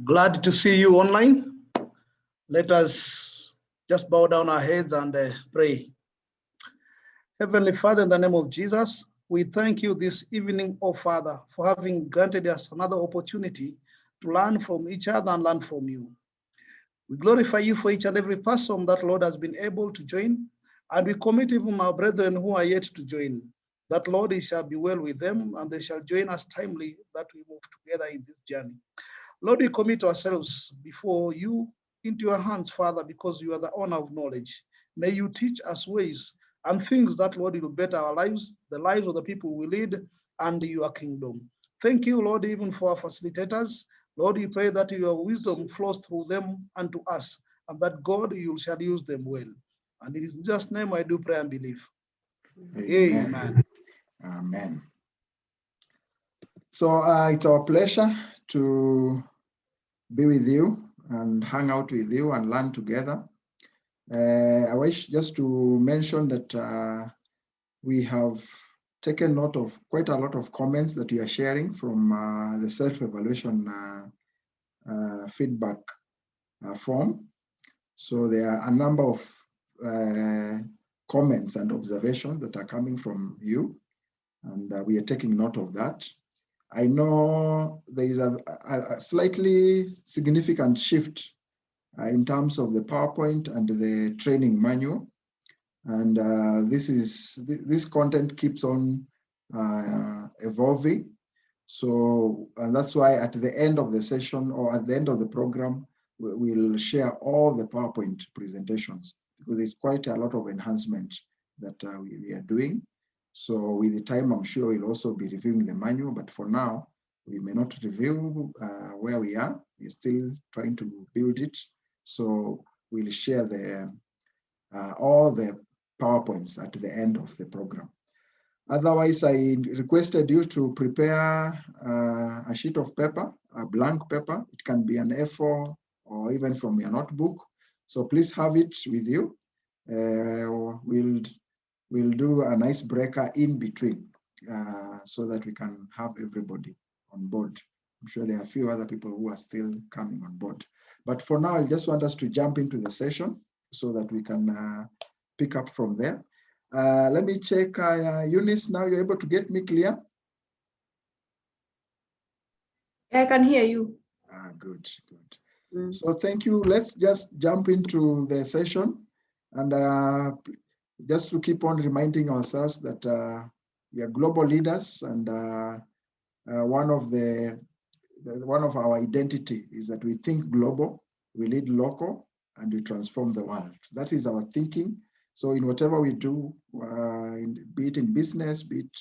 Glad to see you online. Let us just bow down our heads and pray. Heavenly Father, in the name of Jesus, we thank you this evening, oh Father, for having granted us another opportunity to learn from each other and learn from you. We glorify you for each and every person that Lord has been able to join, and we commit even our brethren who are yet to join, that Lord, it shall be well with them and they shall join us timely, that we move together in this journey. Lord, we commit ourselves before you into your hands, Father, because you are the owner of knowledge. May you teach us ways and things that, Lord, will better our lives, the lives of the people we lead, and your kingdom. Thank you, Lord, even for our facilitators. Lord, we pray that your wisdom flows through them and to us, and that, God, you shall use them well. And it is in Jesus' name I do pray and believe. Amen. Amen. Amen. So it's our pleasure to be with you and hang out with you and learn together. I wish just to mention that we have taken note of quite a lot of comments that you are sharing from the self-evaluation feedback form. So there are a number of comments and observations that are coming from you, and we are taking note of that. I know there is a slightly significant shift in terms of the PowerPoint and the training manual. And this content keeps on evolving. So, and that's why at the end of the session or at the end of the program, we'll share all the PowerPoint presentations, because there's quite a lot of enhancement that we are doing. So with the time, I'm sure we'll also be reviewing the manual, but for now, we may not review where we are. We're still trying to build it. So we'll share all the PowerPoints at the end of the program. Otherwise, I requested you to prepare a sheet of paper, a blank paper. It can be an A4 or even from your notebook. So please have it with you. We'll do an icebreaker in between so that we can have everybody on board. I'm sure there are a few other people who are still coming on board. But for now, I just want us to jump into the session so that we can pick up from there. Let me check, Eunice, now you're able to get me clear? I can hear you. Good, good. So thank you. Let's just jump into the session, and just to keep on reminding ourselves that we are global leaders, and one of our identity is that we think global, we lead local, and we transform the world. That is our thinking. So in whatever we do, be it in business, be it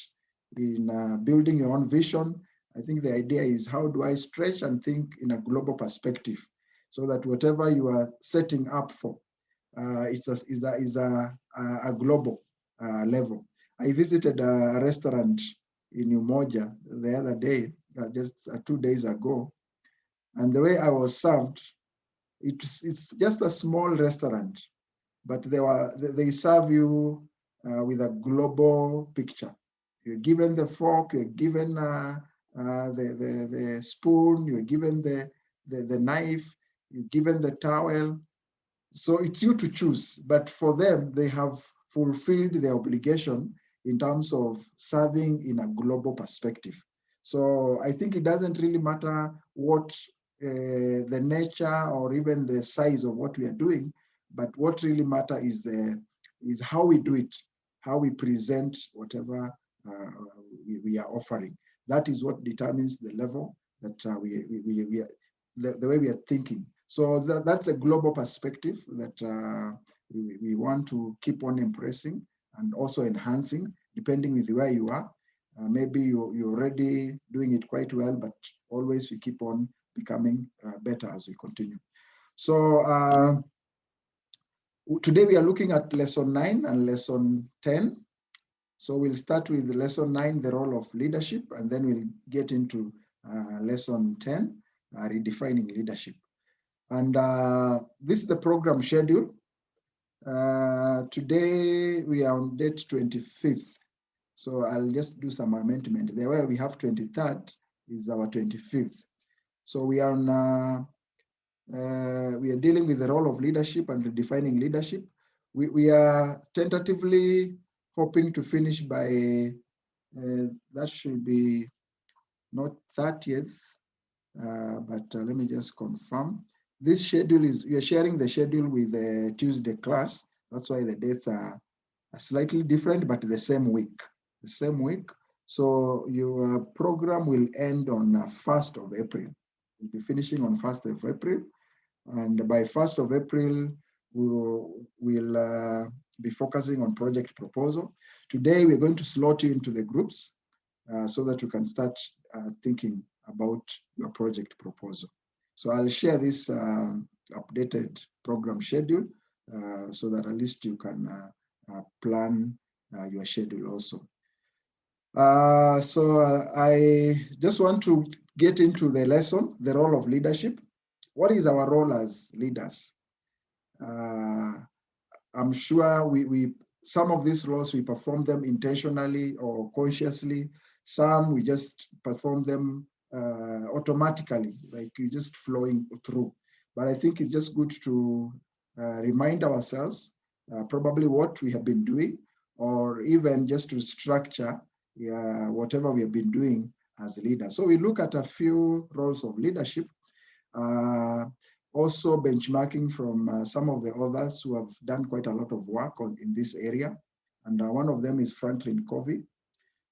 in building your own vision, I think the idea is, how do I stretch and think in a global perspective so that whatever you are setting up for is a global level. I visited a restaurant in Umoja the other day, just 2 days ago, and the way I was served, it's just a small restaurant, but they serve you with a global picture. You're given the fork, you're given the spoon, you're given the knife, you're given the towel. So it's you to choose, but for them, they have fulfilled their obligation in terms of serving in a global perspective. So I think it doesn't really matter what the nature or even the size of what we are doing, but what really matters is how we do it, how we present whatever we are offering. That is what determines the level that the way we are thinking. So that's a global perspective that we want to keep on impressing and also enhancing, depending with where you are. Maybe you're already doing it quite well, but always we keep on becoming better as we continue. So today we are looking at lesson 9 and lesson 10. So we'll start with lesson 9, the role of leadership, and then we'll get into lesson 10, redefining leadership. And this is the program schedule. Today we are on date 25th. So I'll just do some amendment. The way we have 23rd is our 25th. So we are dealing with the role of leadership and redefining leadership. We are tentatively hoping to finish by, that should be not 30th, but let me just confirm. This schedule is, we are sharing the schedule with the Tuesday class. That's why the dates are slightly different, but the same week. So your program will end on 1st of April. We'll be finishing on 1st of April. And by 1st of April, we'll be focusing on project proposal. Today, we're going to slot you into the groups so that you can start thinking about your project proposal. So I'll share this updated program schedule so that at least you can plan your schedule also. So I just want to get into the lesson, the role of leadership. What is our role as leaders? I'm sure some of these roles, we perform them intentionally or consciously. Some we just perform them automatically, like you're just flowing through. But I think it's just good to remind ourselves probably what we have been doing, or even just to structure whatever we have been doing as leaders. So we look at a few roles of leadership, also benchmarking from some of the others who have done quite a lot of work in this area. And one of them is Franklin Covey.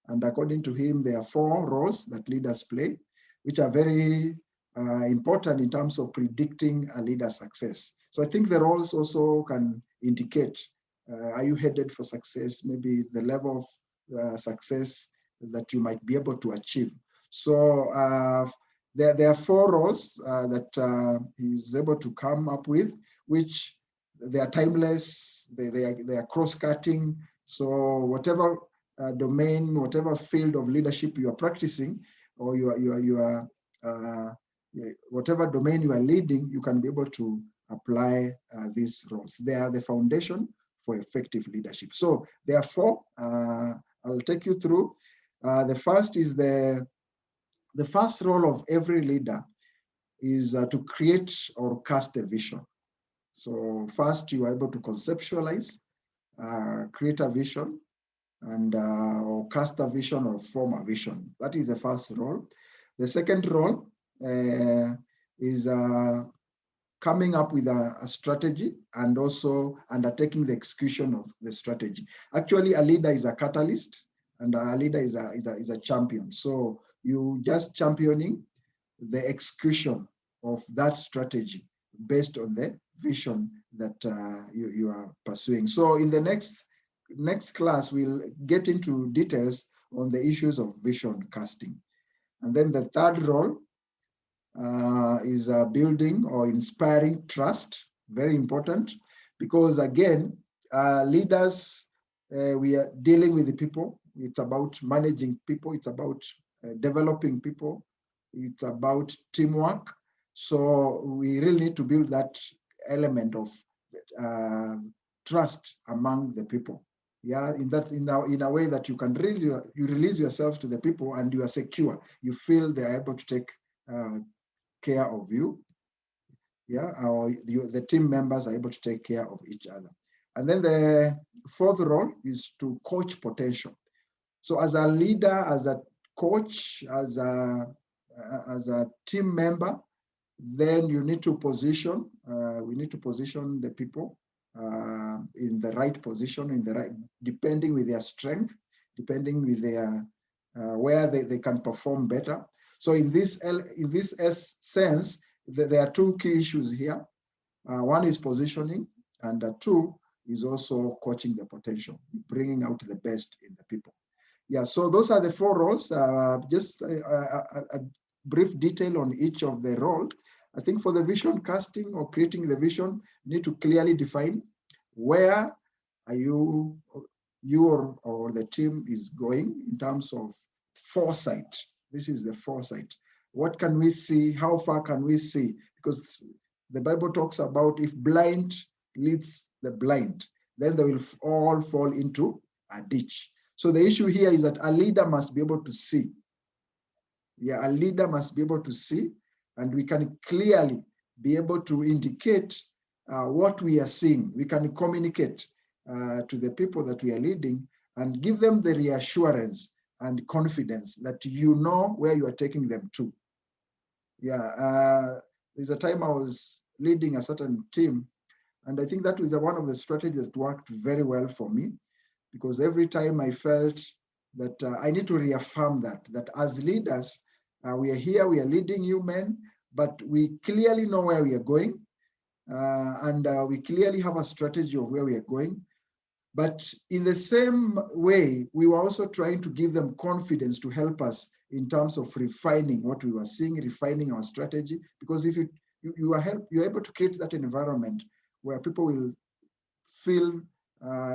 And according to him, there are 4 roles that leaders play, which are very important in terms of predicting a leader's success. So I think the roles also can indicate, are you headed for success, maybe the level of success that you might be able to achieve. So there are 4 roles that he was able to come up with, which they are timeless, they are cross-cutting. So whatever domain, whatever field of leadership you are practicing, or whatever domain you are leading, you can be able to apply these roles. They are the foundation for effective leadership. So there are 4. I'll take you through. The first is the first role of every leader is to create or cast a vision. So first, you are able to conceptualize, create a vision, and or cast a vision or form a vision. That is the first role. The second role is coming up with a strategy and also undertaking the execution of the strategy. Actually, a leader is a catalyst, and a leader is a champion. So you just championing the execution of that strategy based on the vision that you are pursuing. So in the next class, we'll get into details on the issues of vision casting. And then the third role is building or inspiring trust. Very important, because again, leaders, we are dealing with the people. It's about managing people. It's about developing people. It's about teamwork. So we really need to build that element of trust among the people. Yeah, in a way that you can release yourself to the people, and you are secure. You feel they are able to take care of you. Yeah, or the team members are able to take care of each other. And then the fourth role is to coach potential. So as a leader, as a coach, as a team member, then you need to position. We need to position the people in the right position, depending with their strength, depending with their where they can perform better. So in this sense, there are 2 key issues here. One is positioning, and 2 is also coaching the potential, bringing out the best in the people. Yeah, so those are the 4 roles. Just a brief detail on each of the role. I think for the vision casting or creating the vision, you need to clearly define where are you or the team is going in terms of foresight. This is the foresight. What can we see? How far can we see? Because the Bible talks about if blind leads the blind, then they will all fall into a ditch. So the issue here is that a leader must be able to see. Yeah, a leader must be able to see and we can clearly be able to indicate what we are seeing. We can communicate to the people that we are leading and give them the reassurance and confidence that you know where you are taking them to. Yeah, there's a time I was leading a certain team, and I think that was one of the strategies that worked very well for me, because every time I felt that I need to reaffirm that as leaders, we are here, we are leading you men, but we clearly know where we are going, and we clearly have a strategy of where we are going. But in the same way, we were also trying to give them confidence to help us in terms of refining what we were seeing, refining our strategy. Because if you are able to create that environment where people will feel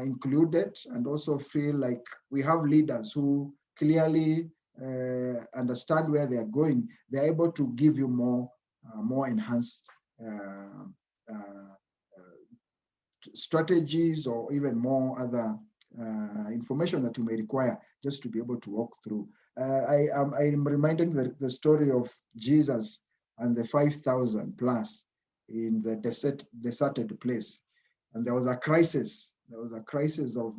included and also feel like we have leaders who clearly understand where they are going, they're able to give you more enhanced strategies, or even more other information that you may require just to be able to walk through. I am reminded the story of Jesus and the 5,000 plus in the deserted place, and there was a crisis. There was a crisis of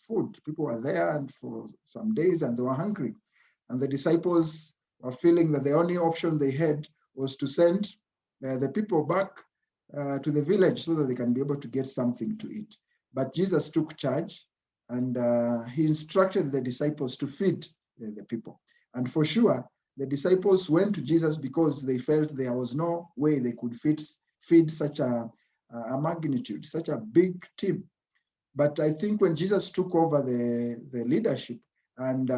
food. People were there and for some days, and they were hungry, and the disciples were feeling that the only option they had was to send the people back to the village so that they can be able to get something to eat. But Jesus took charge, and he instructed the disciples to feed the people. And for sure, the disciples went to Jesus because they felt there was no way they could feed such a magnitude, such a big team. But I think when Jesus took over the leadership, and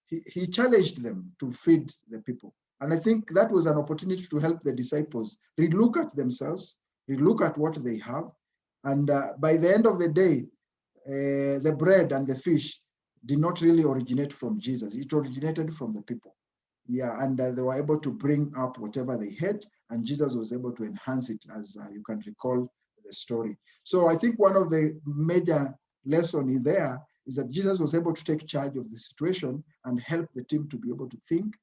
he challenged them to feed the people. And I think that was an opportunity to help the disciples relook at themselves, relook at what they have. And by the end of the day, the bread and the fish did not really originate from Jesus. It originated from the people. Yeah, and they were able to bring up whatever they had, and Jesus was able to enhance it, as you can recall the story. So I think one of the major lessons there is that Jesus was able to take charge of the situation and help the team to be able to think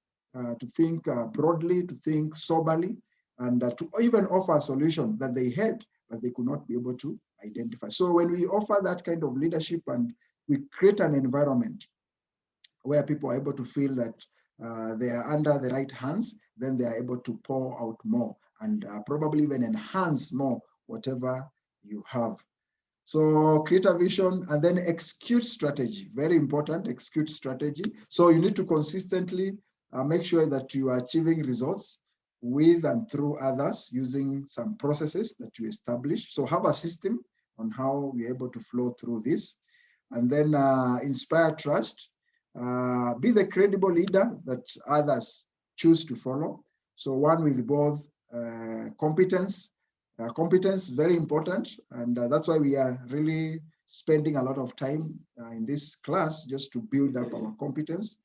broadly, to think soberly, and to even offer a solution that they had, but they could not be able to identify. So when we offer that kind of leadership and we create an environment where people are able to feel that they are under the right hands, then they are able to pour out more and probably even enhance more whatever you have. So create a vision and then execute strategy. Very important, execute strategy. So you need to consistently make sure that you are achieving results with and through others using some processes that you establish. So have a system on how we're able to flow through this. And then inspire trust. Be the credible leader that others choose to follow. So one with both competence, very important, and that's why we are really spending a lot of time in this class just to build up our competence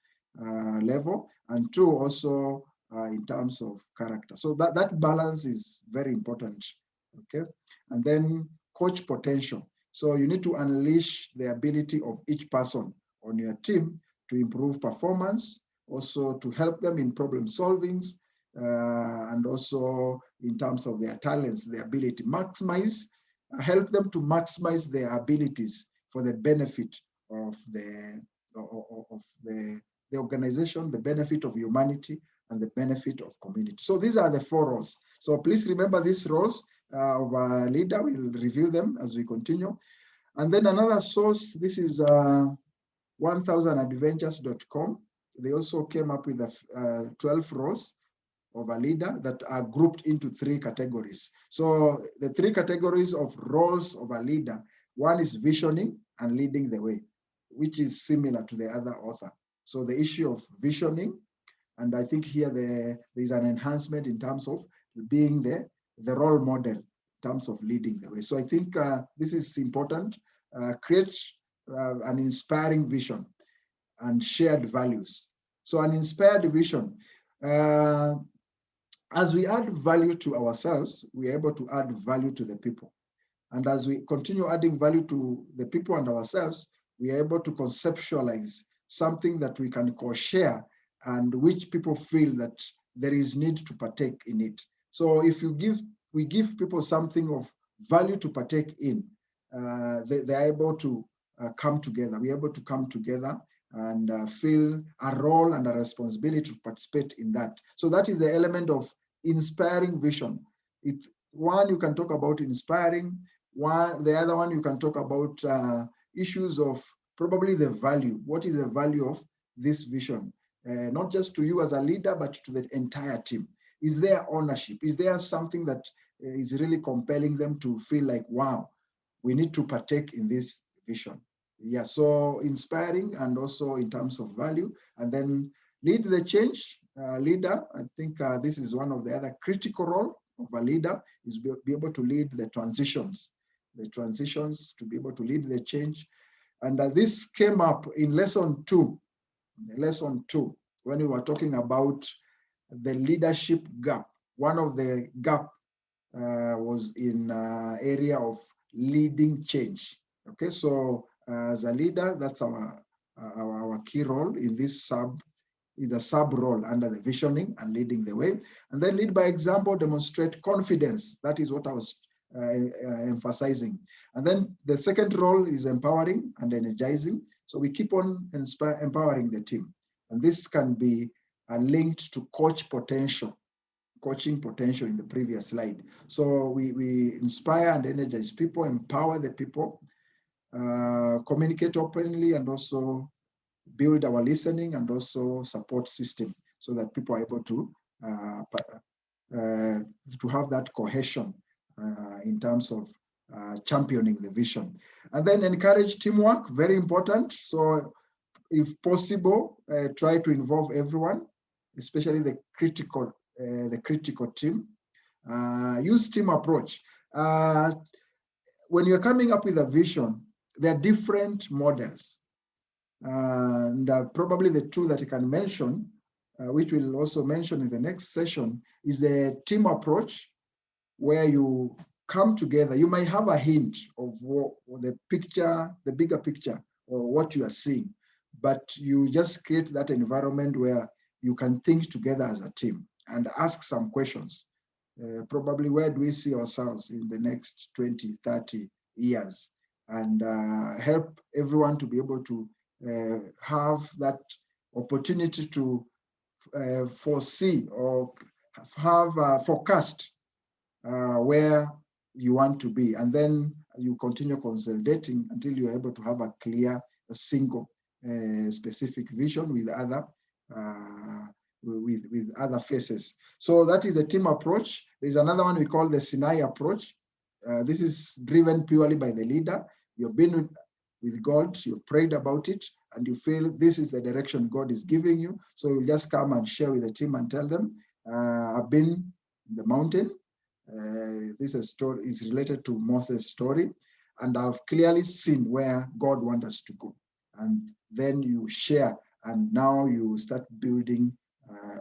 level, and two, also in terms of character. So that balance is very important, okay? And then coach potential. So you need to unleash the ability of each person on your team to improve performance, also to help them in problem solving, and also in terms of their talents, their ability, help them to maximize their abilities for the benefit of the organization, the benefit of humanity, and the benefit of community. So these are the 4 roles. So please remember these roles of a leader. We'll review them as we continue. And then another source, this is 1000adventures.com. They also came up with 12 roles of a leader that are grouped into 3 categories. So the 3 categories of roles of a leader, one is visioning and leading the way, which is similar to the other author. So the issue of visioning, and I think here there's an enhancement in terms of being the role model in terms of leading the way. So I think this is important. Create an inspiring vision and shared values. So an inspired vision, as we add value to ourselves, we are able to add value to the people. And as we continue adding value to the people and ourselves, we are able to conceptualize something that we can co-share and which people feel that there is need to partake in it. So if we give people something of value to partake in, they're able to come together. We're able to come together and feel a role and a responsibility to participate in that. So that is the element of inspiring vision. It's one you can talk about inspiring. The other one you can talk about issues of probably the value. What is the value of this vision? Not just to you as a leader, but to the entire team. Is there ownership? Is there something that is really compelling them to feel like, wow, we need to partake in this vision? Yeah, so inspiring and also in terms of value. And then lead the change. Leader, I think this is one of the other critical role of a leader, is be able to lead the transitions. To be able to lead the change. And this came up in lesson 2. When we were talking about the leadership gap. One of the gap was in area of leading change. Okay, so as a leader, that's our key role in this sub role under the visioning and leading the way. And then lead by example, demonstrate confidence. That is what I was emphasizing. And then the second role is empowering and energizing. So we keep on empowering the team. And this can be linked to coaching potential in the previous slide. So we inspire and energize people, empower the people, communicate openly, and also build our listening and also support system so that people are able to have that cohesion in terms of championing the vision. And then encourage teamwork, very important. So if possible, try to involve everyone, especially the critical team. Use team approach. When you're coming up with a vision, there are different models. And probably the two that I can mention, which we'll also mention in the next session, is the team approach, where you come together. You might have a hint of the bigger picture, or what you are seeing, but you just create that environment where you can think together as a team and ask some questions. Probably, where do we see ourselves in the next 20, 30 years? And help everyone to be able to have that opportunity to foresee or have a forecast where you want to be. And then you continue consolidating until you're able to have a clear, a single specific vision with other faces. So that is a team approach. There's another one we call the Sinai approach. This is driven purely by the leader. You've been with God, you've prayed about it, and you feel this is the direction God is giving you. So you just come and share with the team and tell them, I've been in the mountain. This story is related to Moses' story, and I've clearly seen where God wants us to go. And then you share, and now you start building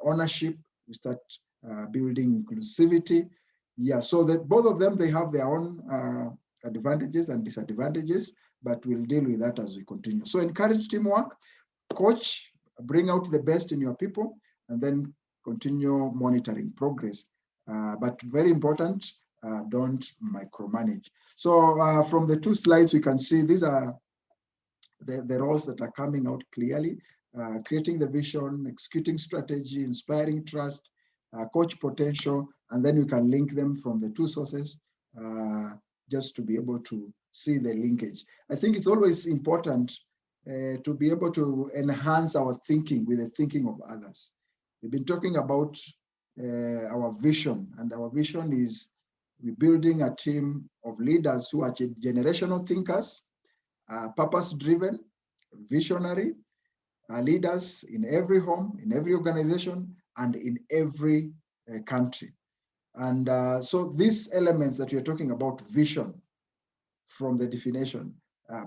ownership, you start building inclusivity. Yeah, so that both of them, they have their own advantages and disadvantages, but we'll deal with that as we continue. So encourage teamwork, coach, bring out the best in your people, and then continue monitoring progress. But very important, don't micromanage. So from the two slides, we can see these are the roles that are coming out clearly: creating the vision, executing strategy, inspiring trust, coach potential, and then you can link them from the two sources just to be able to see the linkage. I think it's always important to be able to enhance our thinking with the thinking of others. We've been talking about our vision, and our vision is we're building a team of leaders who are generational thinkers, purpose-driven, visionary, leaders in every home, in every organization, and in every country. And so these elements that you're talking about, vision from the definition,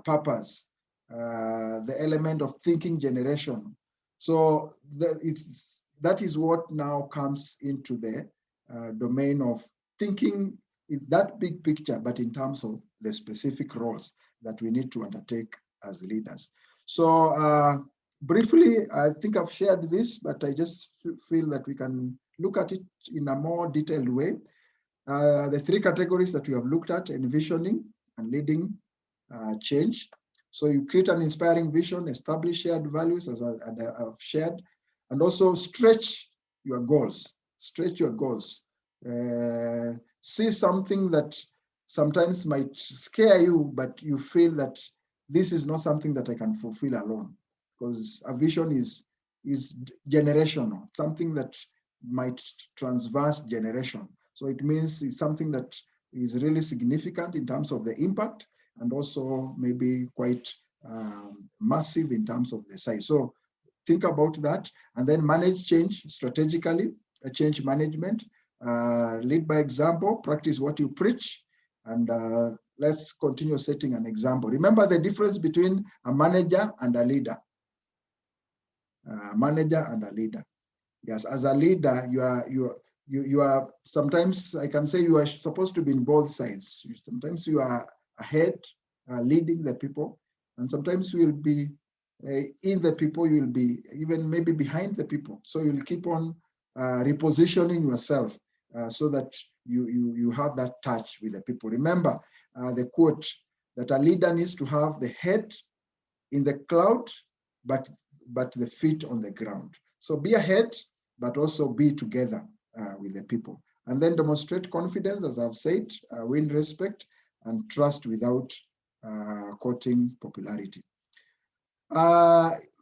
purpose, the element of thinking generation. So that is what now comes into the domain of thinking that big picture, but in terms of the specific roles that we need to undertake as leaders. So briefly, I think I've shared this, but I just feel that we can look at it in a more detailed way. The three categories that we have looked at: envisioning and leading change. So you create an inspiring vision, establish shared values, as I've shared, and also stretch your goals. Stretch your goals. See something that sometimes might scare you, but you feel that this is not something that I can fulfill alone, because a vision is generational, something that might transverse generation. So it means it's something that is really significant in terms of the impact, and also maybe quite massive in terms of the size. So think about that, and then manage change strategically, change management, lead by example, practice what you preach, and let's continue setting an example. Remember the difference between a manager and a leader. A manager and a leader. Yes, as a leader, you are sometimes, I can say, you are supposed to be in both sides. Sometimes you are ahead, leading the people, and sometimes you will be in the people, you will be even maybe behind the people. So you'll keep on repositioning yourself so that you have that touch with the people. Remember the quote that a leader needs to have the head in the cloud, but the feet on the ground. So be ahead, but also be together with the people. And then demonstrate confidence, as I've said, win respect, and trust without courting popularity.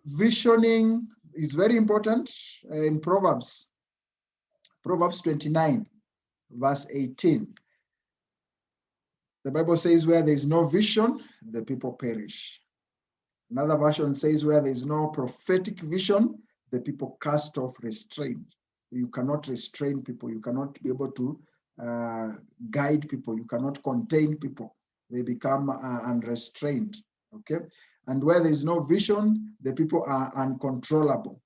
Visioning is very important in Proverbs 29, verse 18. The Bible says, where there is no vision, the people perish. Another version says, where there is no prophetic vision, the people cast off restraint. You cannot restrain people. You cannot be able to guide people. You cannot contain people. They become unrestrained, okay? And where there is no vision, the people are uncontrollable.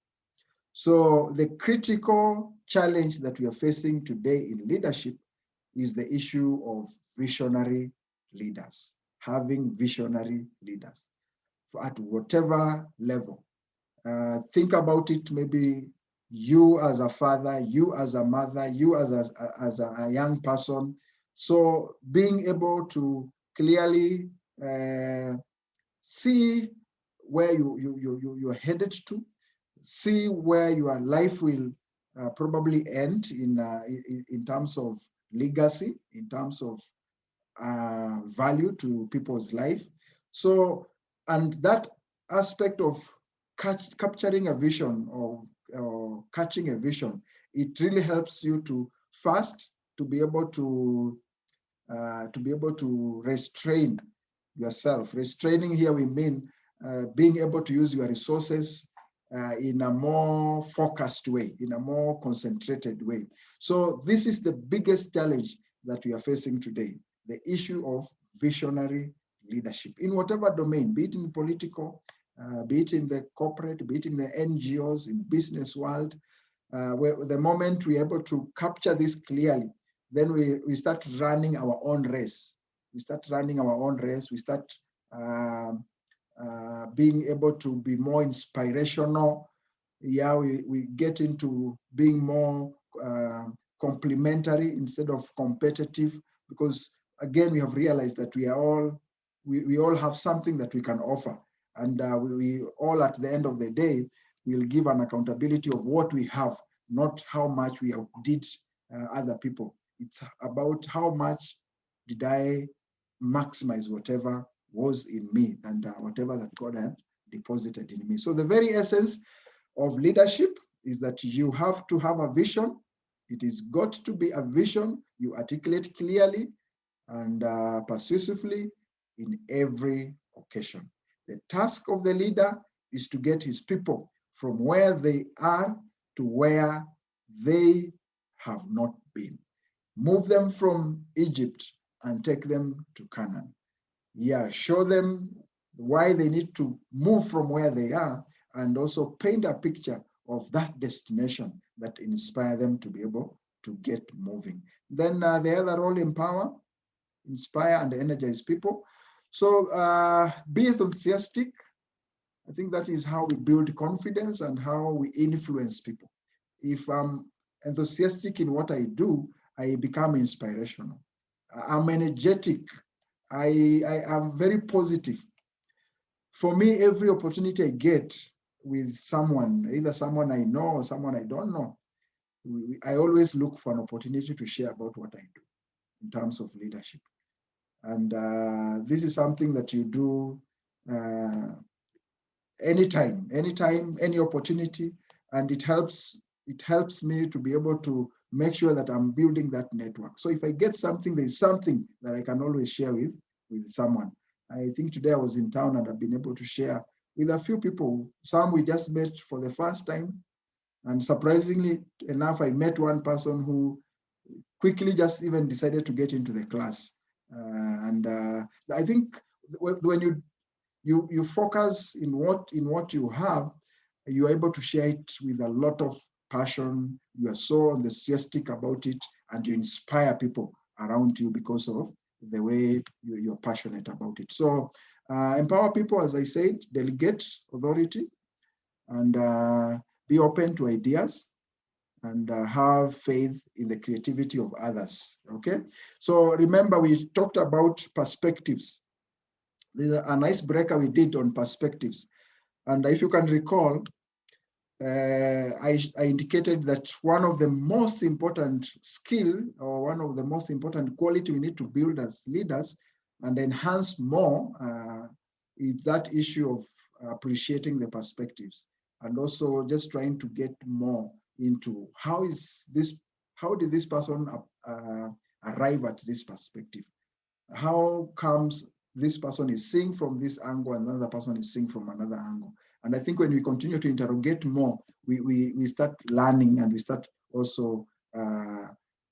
So the critical challenge that we are facing today in leadership is the issue of visionary leaders, having visionary leaders at whatever level. Think about it, maybe you as a father, you as a mother, you as a young person. So being able to clearly see where you're headed to, see where your life will probably end in terms of legacy, in terms of value to people's life. So, and that aspect of capturing a vision or catching a vision, it really helps you to first to be able to restrain yourself. Restraining here we mean being able to use your resources in a more focused way, in a more concentrated way. So this is the biggest challenge that we are facing today, the issue of visionary leadership in whatever domain, be it in political, be it in the corporate, be it in the NGOs, in business world. Where the moment we're able to capture this clearly, then we start running our own race. We start running our own race. We start being able to be more inspirational. Yeah, we get into being more complementary instead of competitive, because again, we have realized that we all have something that we can offer. And we all, at the end of the day, will give an accountability of what we have, not how much we outdid other people. It's about how much did I maximize whatever was in me and whatever that God had deposited in me. So the very essence of leadership is that you have to have a vision. It is got to be a vision you articulate clearly and persuasively in every occasion. The task of the leader is to get his people from where they are to where they have not been. Move them from Egypt and take them to Canaan. Yeah, show them why they need to move from where they are, and also paint a picture of that destination that inspire them to be able to get moving. Then the other role, empower, inspire, and energize people. So be enthusiastic. I think that is how we build confidence and how we influence people. If I'm enthusiastic in what I do, I become inspirational. I'm energetic. I am very positive. For me, every opportunity I get with someone, either someone I know or someone I don't know, I always look for an opportunity to share about what I do in terms of leadership. And this is something that you do anytime, any opportunity, and it helps me to be able to make sure that I'm building that network. So if I get something, there's something that I can always share with someone. I think today I was in town and I've been able to share with a few people. Some we just met for the first time, and surprisingly enough, I met one person who quickly just even decided to get into the class. I think when you focus in what you have, you're able to share it with a lot of passion. You are so enthusiastic about it, and you inspire people around you because of the way you're passionate about it. So empower people, as I said, delegate authority, and be open to ideas, and have faith in the creativity of others. Okay, so remember we talked about perspectives. There's an icebreaker we did on perspectives, and if you can recall, I indicated that one of the most important skill, or one of the most important quality we need to build as leaders and enhance more is that issue of appreciating the perspectives, and also just trying to get more into how did this person arrive at this perspective? How comes this person is seeing from this angle and another person is seeing from another angle? And I think when we continue to interrogate more, we start learning, and we start also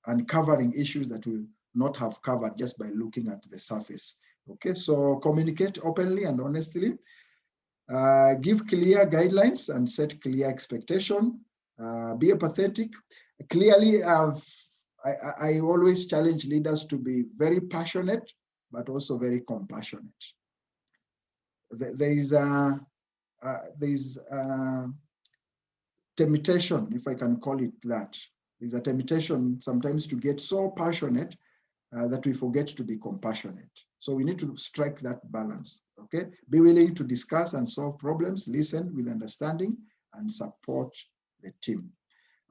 uncovering issues that we not have covered just by looking at the surface. Okay, so communicate openly and honestly, give clear guidelines and set clear expectation, be empathetic. Clearly, I always challenge leaders to be very passionate, but also very compassionate. There is temptation, if I can call it that. There's a temptation sometimes to get so passionate that we forget to be compassionate. So we need to strike that balance, okay? Be willing to discuss and solve problems, listen with understanding, and support the team.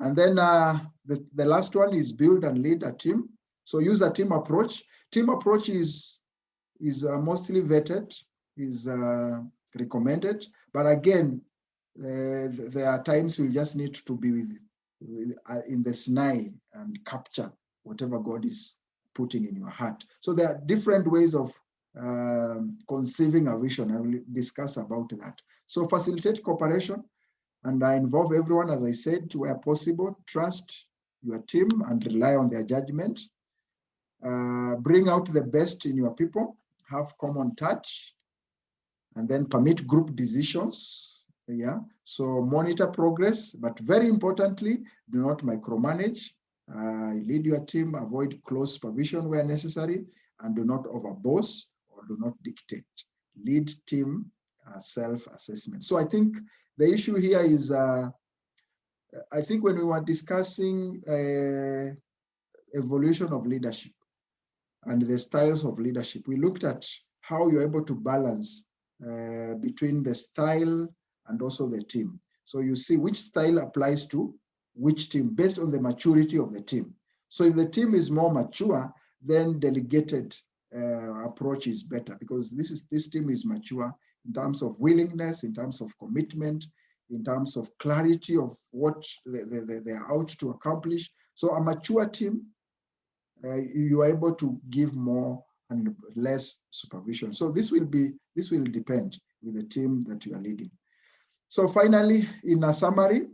And then the last one is build and lead a team. So use a team approach. Team approach is mostly vetted, is recommended, but again, there are times we just need to be in the snare and capture whatever God is putting in your heart. So there are different ways of conceiving a vision. I will discuss about that. So facilitate cooperation and involve everyone, as I said, where possible. Trust your team and rely on their judgment. Bring out the best in your people. Have common touch, and then permit group decisions. Yeah, so monitor progress, but very importantly, do not micromanage. Lead your team, avoid close supervision where necessary, and do not overboss or do not dictate. Lead team self-assessment. So I think the issue here is, I think when we were discussing evolution of leadership and the styles of leadership, we looked at how you're able to balance between the style and also the team. So you see which style applies to which team based on the maturity of the team. So if the team is more mature, then delegated approach is better, because this team is mature in terms of willingness, in terms of commitment, in terms of clarity of what they are out to accomplish. So a mature team, you are able to give more and less supervision. So this will depend with the team that you are leading. So finally, in a summary,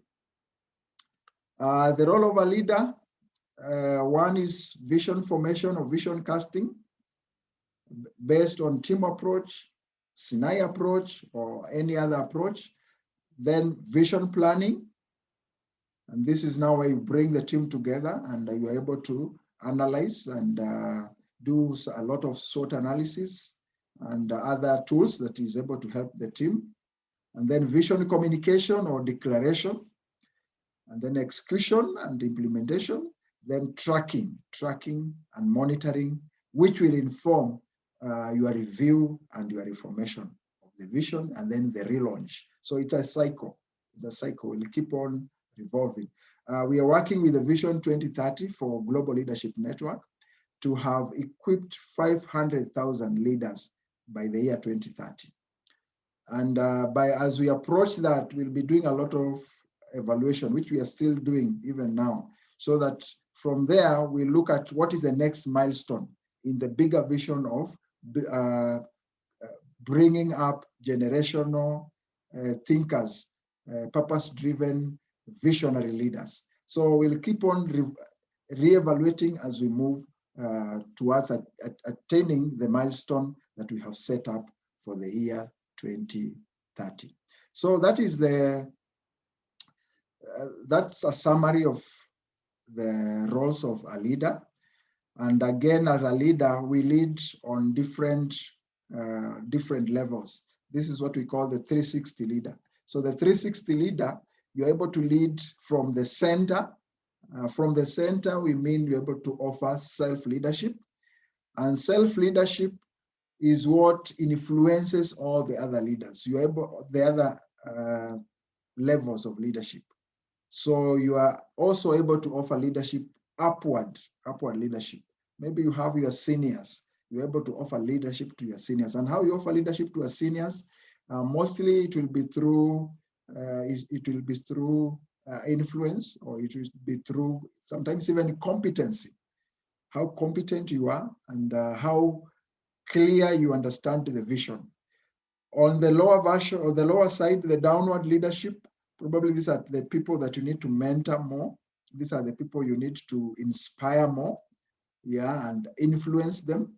the role of a leader, one is vision formation or vision casting based on team approach, Sinai approach, or any other approach. Then vision planning. And this is now where you bring the team together and you're able to analyze and do a lot of SWOT analysis and other tools that is able to help the team. And then vision communication or declaration. and then execution and implementation, then tracking and monitoring, which will inform your review and your reformation of the vision, and then the relaunch. So it's a cycle. It's a cycle. We'll keep on revolving. We are working with the Vision 2030 for Global Leadership Network to have equipped 500,000 leaders by the year 2030. And as we approach that, we'll be doing a lot of evaluation, which we are still doing even now, so that from there, we look at what is the next milestone in the bigger vision of bringing up generational thinkers, purpose-driven, visionary leaders. So we'll keep on re-evaluating as we move towards attaining the milestone that we have set up for the year 2030. So that is that's a summary of the roles of a leader. And again, as a leader, we lead on different levels. This is what we call the 360 leader. So the 360 leader, you're able to lead from the center. From the center, we mean you're able to offer self-leadership. And self-leadership is what influences all the other leaders. You're able, the other levels of leadership. So you are also able to offer leadership upward leadership. Maybe you have your seniors. You're able to offer leadership to your seniors. And how you offer leadership to your seniors? Mostly it will be through influence, or it will be through sometimes even competency. How competent you are, and how clear you understand the vision. On the lower version, or the lower side, the downward leadership, probably these are the people that you need to mentor more. These are the people you need to inspire more, and influence them.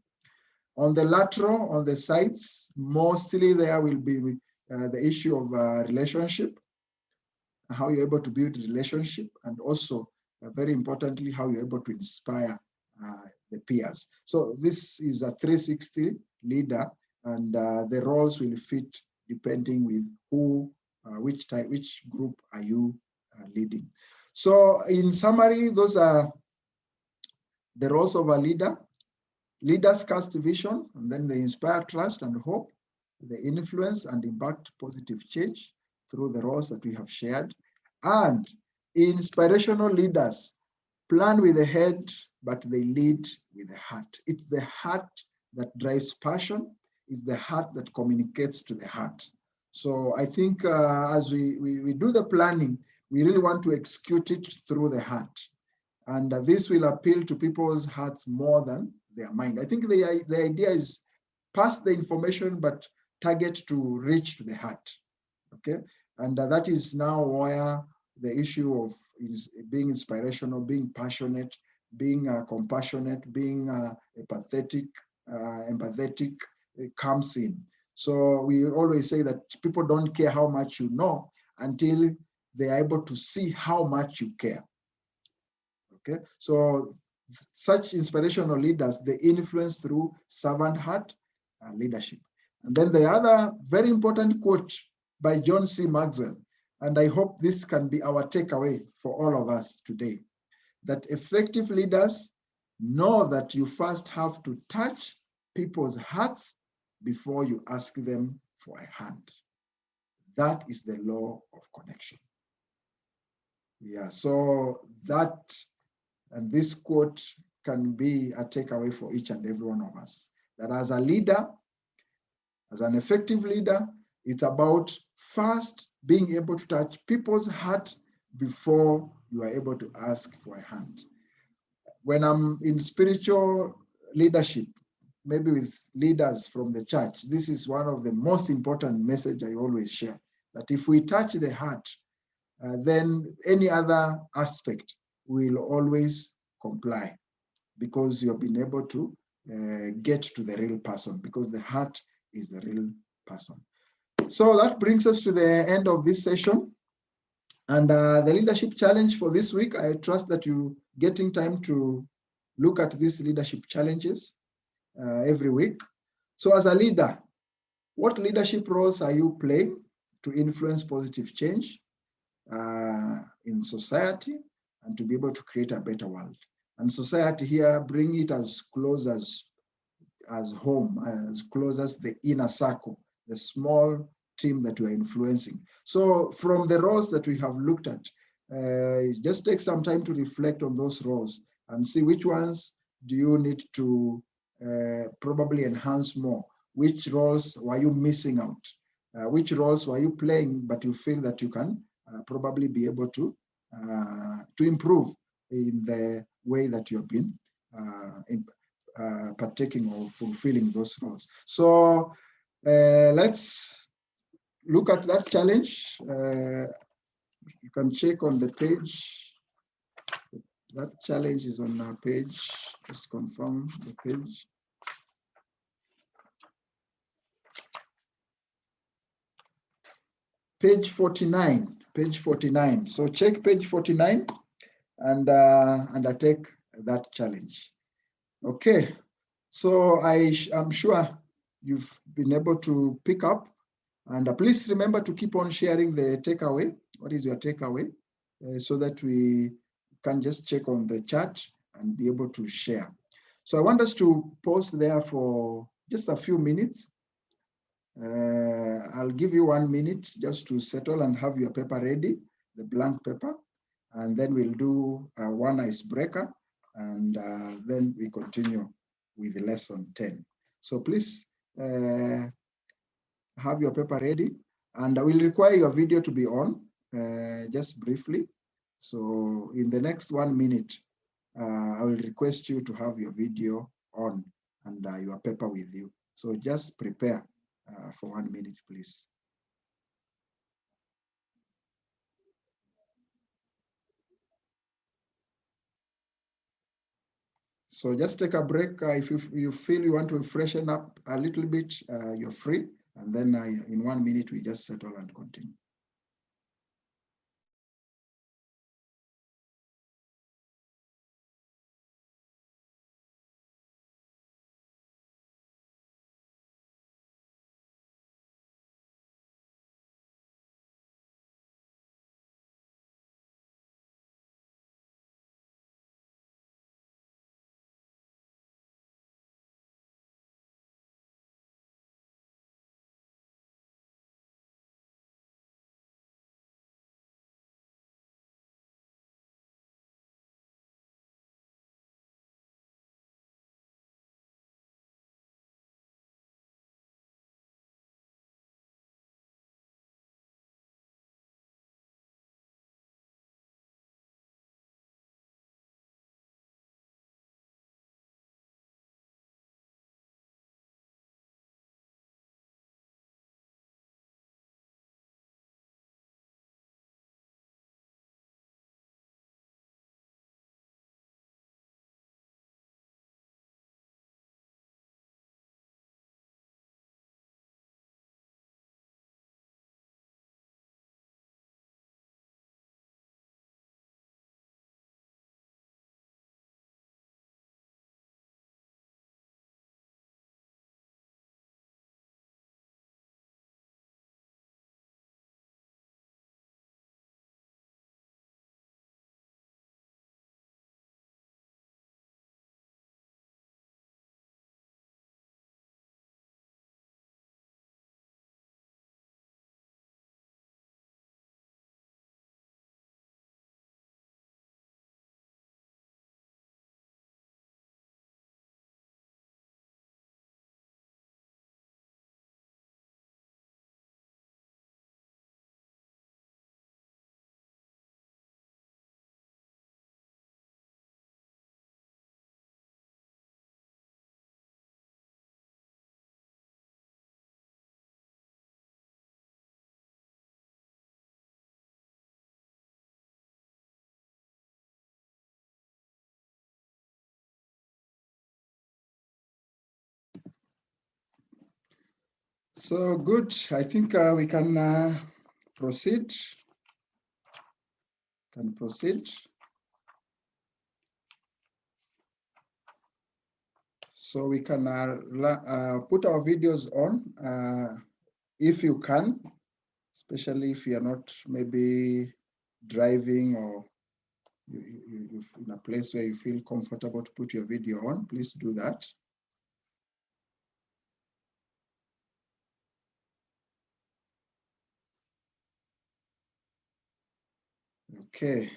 On the lateral, on the sides, mostly there will be the issue of relationship, how you're able to build relationship, and also, very importantly, how you're able to inspire the peers. So this is a 360 leader, and the roles will fit depending with who, which group are you leading. So in summary, those are the roles of a leader. Leaders cast vision, and then they inspire trust and hope. They influence and impact positive change through the roles that we have shared. And inspirational leaders plan with the head, but they lead with the heart. It's the heart that drives passion. It's the heart that communicates to the heart. So I think as we do the planning, we really want to execute it through the heart. And this will appeal to people's hearts more than their mind. I think the idea is pass the information, but target to reach to the heart, okay? And that is now where the issue of being inspirational, being passionate, being compassionate, being empathetic comes in. So we always say that people don't care how much you know until they are able to see how much you care. Okay, so such inspirational leaders, they influence through servant heart leadership. And then the other very important quote by John C. Maxwell, and I hope this can be our takeaway for all of us today, that effective leaders know that you first have to touch people's hearts before you ask them for a hand. That is the law of connection. Yeah, so that, and this quote can be a takeaway for each and every one of us, that as a leader, as an effective leader, it's about first being able to touch people's heart before you are able to ask for a hand. When I'm in spiritual leadership, maybe with leaders from the church, this is one of the most important message I always share, that if we touch the heart, then any other aspect will always comply, because you've been able to get to the real person, because the heart is the real person. So that brings us to the end of this session. And the leadership challenge for this week, I trust that you're getting time to look at these leadership challenges every week. So as a leader, what leadership roles are you playing to influence positive change? in society and to be able to create a better world. And society here, bring it as close as home, as close as the inner circle, the small team that we are influencing. So from the roles that we have looked at, just take some time to reflect on those roles and see which ones do you need to probably enhance more. Which roles were you missing out? Which roles were you playing, but you feel that you can probably be able to improve in the way that you've been partaking or fulfilling those roles. So let's look at that challenge. You can check on the page. That challenge is on our page. Just confirm the page. Page 49. Page 49. So check page 49 and undertake that challenge. Okay. So I'm sure you've been able to pick up, and please remember to keep on sharing the takeaway. What is your takeaway? So that we can just check on the chat and be able to share. So I want us to pause there for just a few minutes. I'll give you 1 minute just to settle and have your paper ready, the blank paper, and then we'll do one icebreaker, and then we continue with lesson 10. So please have your paper ready, and I will require your video to be on just briefly. So in the next 1 minute, I will request you to have your video on and your paper with you. So just prepare for 1 minute, please. So just take a break. If you feel you want to freshen up a little bit, you're free. And then in 1 minute, we just settle and continue. So good. I think we can proceed. So we can put our videos on if you can, especially if you are not maybe driving or you're in a place where you feel comfortable to put your video on, please do that. Okay,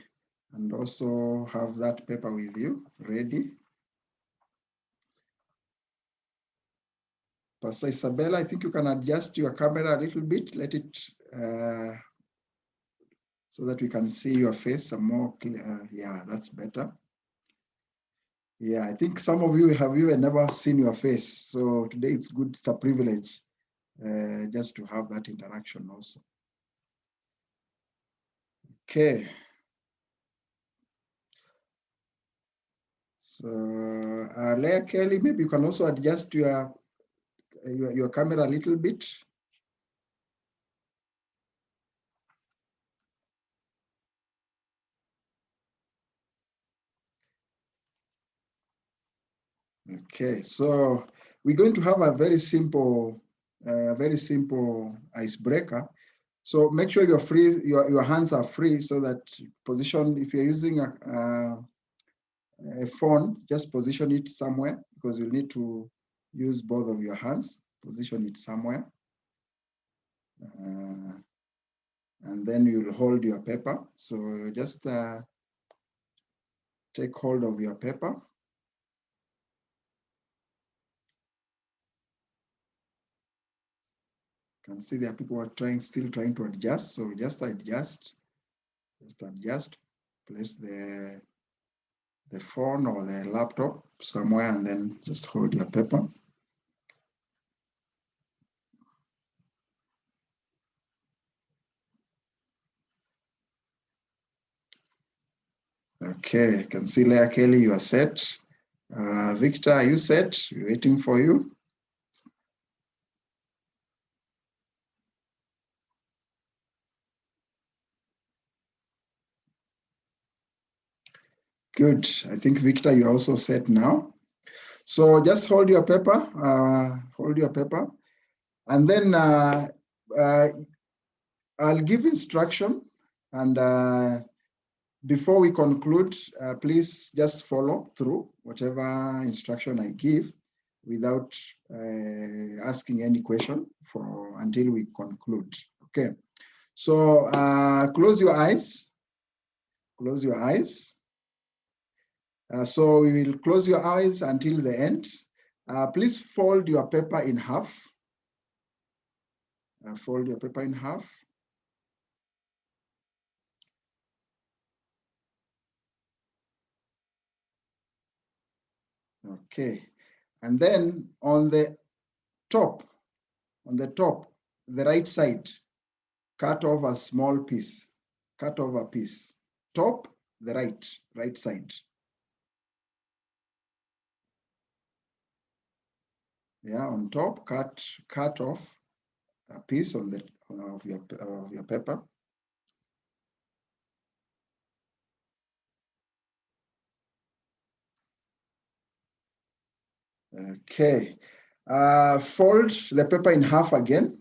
and also have that paper with you ready. Pastor Isabella, I think you can adjust your camera a little bit, let it, so that we can see your face some more clear. Yeah, that's better. Yeah, I think some of you have even never seen your face. So today it's good, it's a privilege just to have that interaction also. Okay. So Leah Kelly, maybe you can also adjust your camera a little bit. Okay, so we're going to have a very simple icebreaker. So make sure you're free, your hands are free, so that position, if you're using a phone, just position it somewhere, because you'll need to use both of your hands. Position it somewhere. And then you'll hold your paper. So just take hold of your paper. You can see there are people who are still trying to adjust. So just adjust, place the phone or the laptop somewhere, and then just hold your paper. Okay, you can see Leah Kelly, you are set. Victor, are you set? We're waiting for you. Good. I think Victor, you're also set now. So just hold your paper. And then I'll give instruction. And before we conclude, please just follow through whatever instruction I give without asking any question until we conclude. Okay. So close your eyes. Close your eyes. So we will close your eyes until the end. Please fold your paper in half. Fold your paper in half. Okay. And then on the top, the right side, cut off a small piece. Cut off a piece. Top, the right side. Yeah, on top, cut off a piece of your paper. Okay. Fold the paper in half again.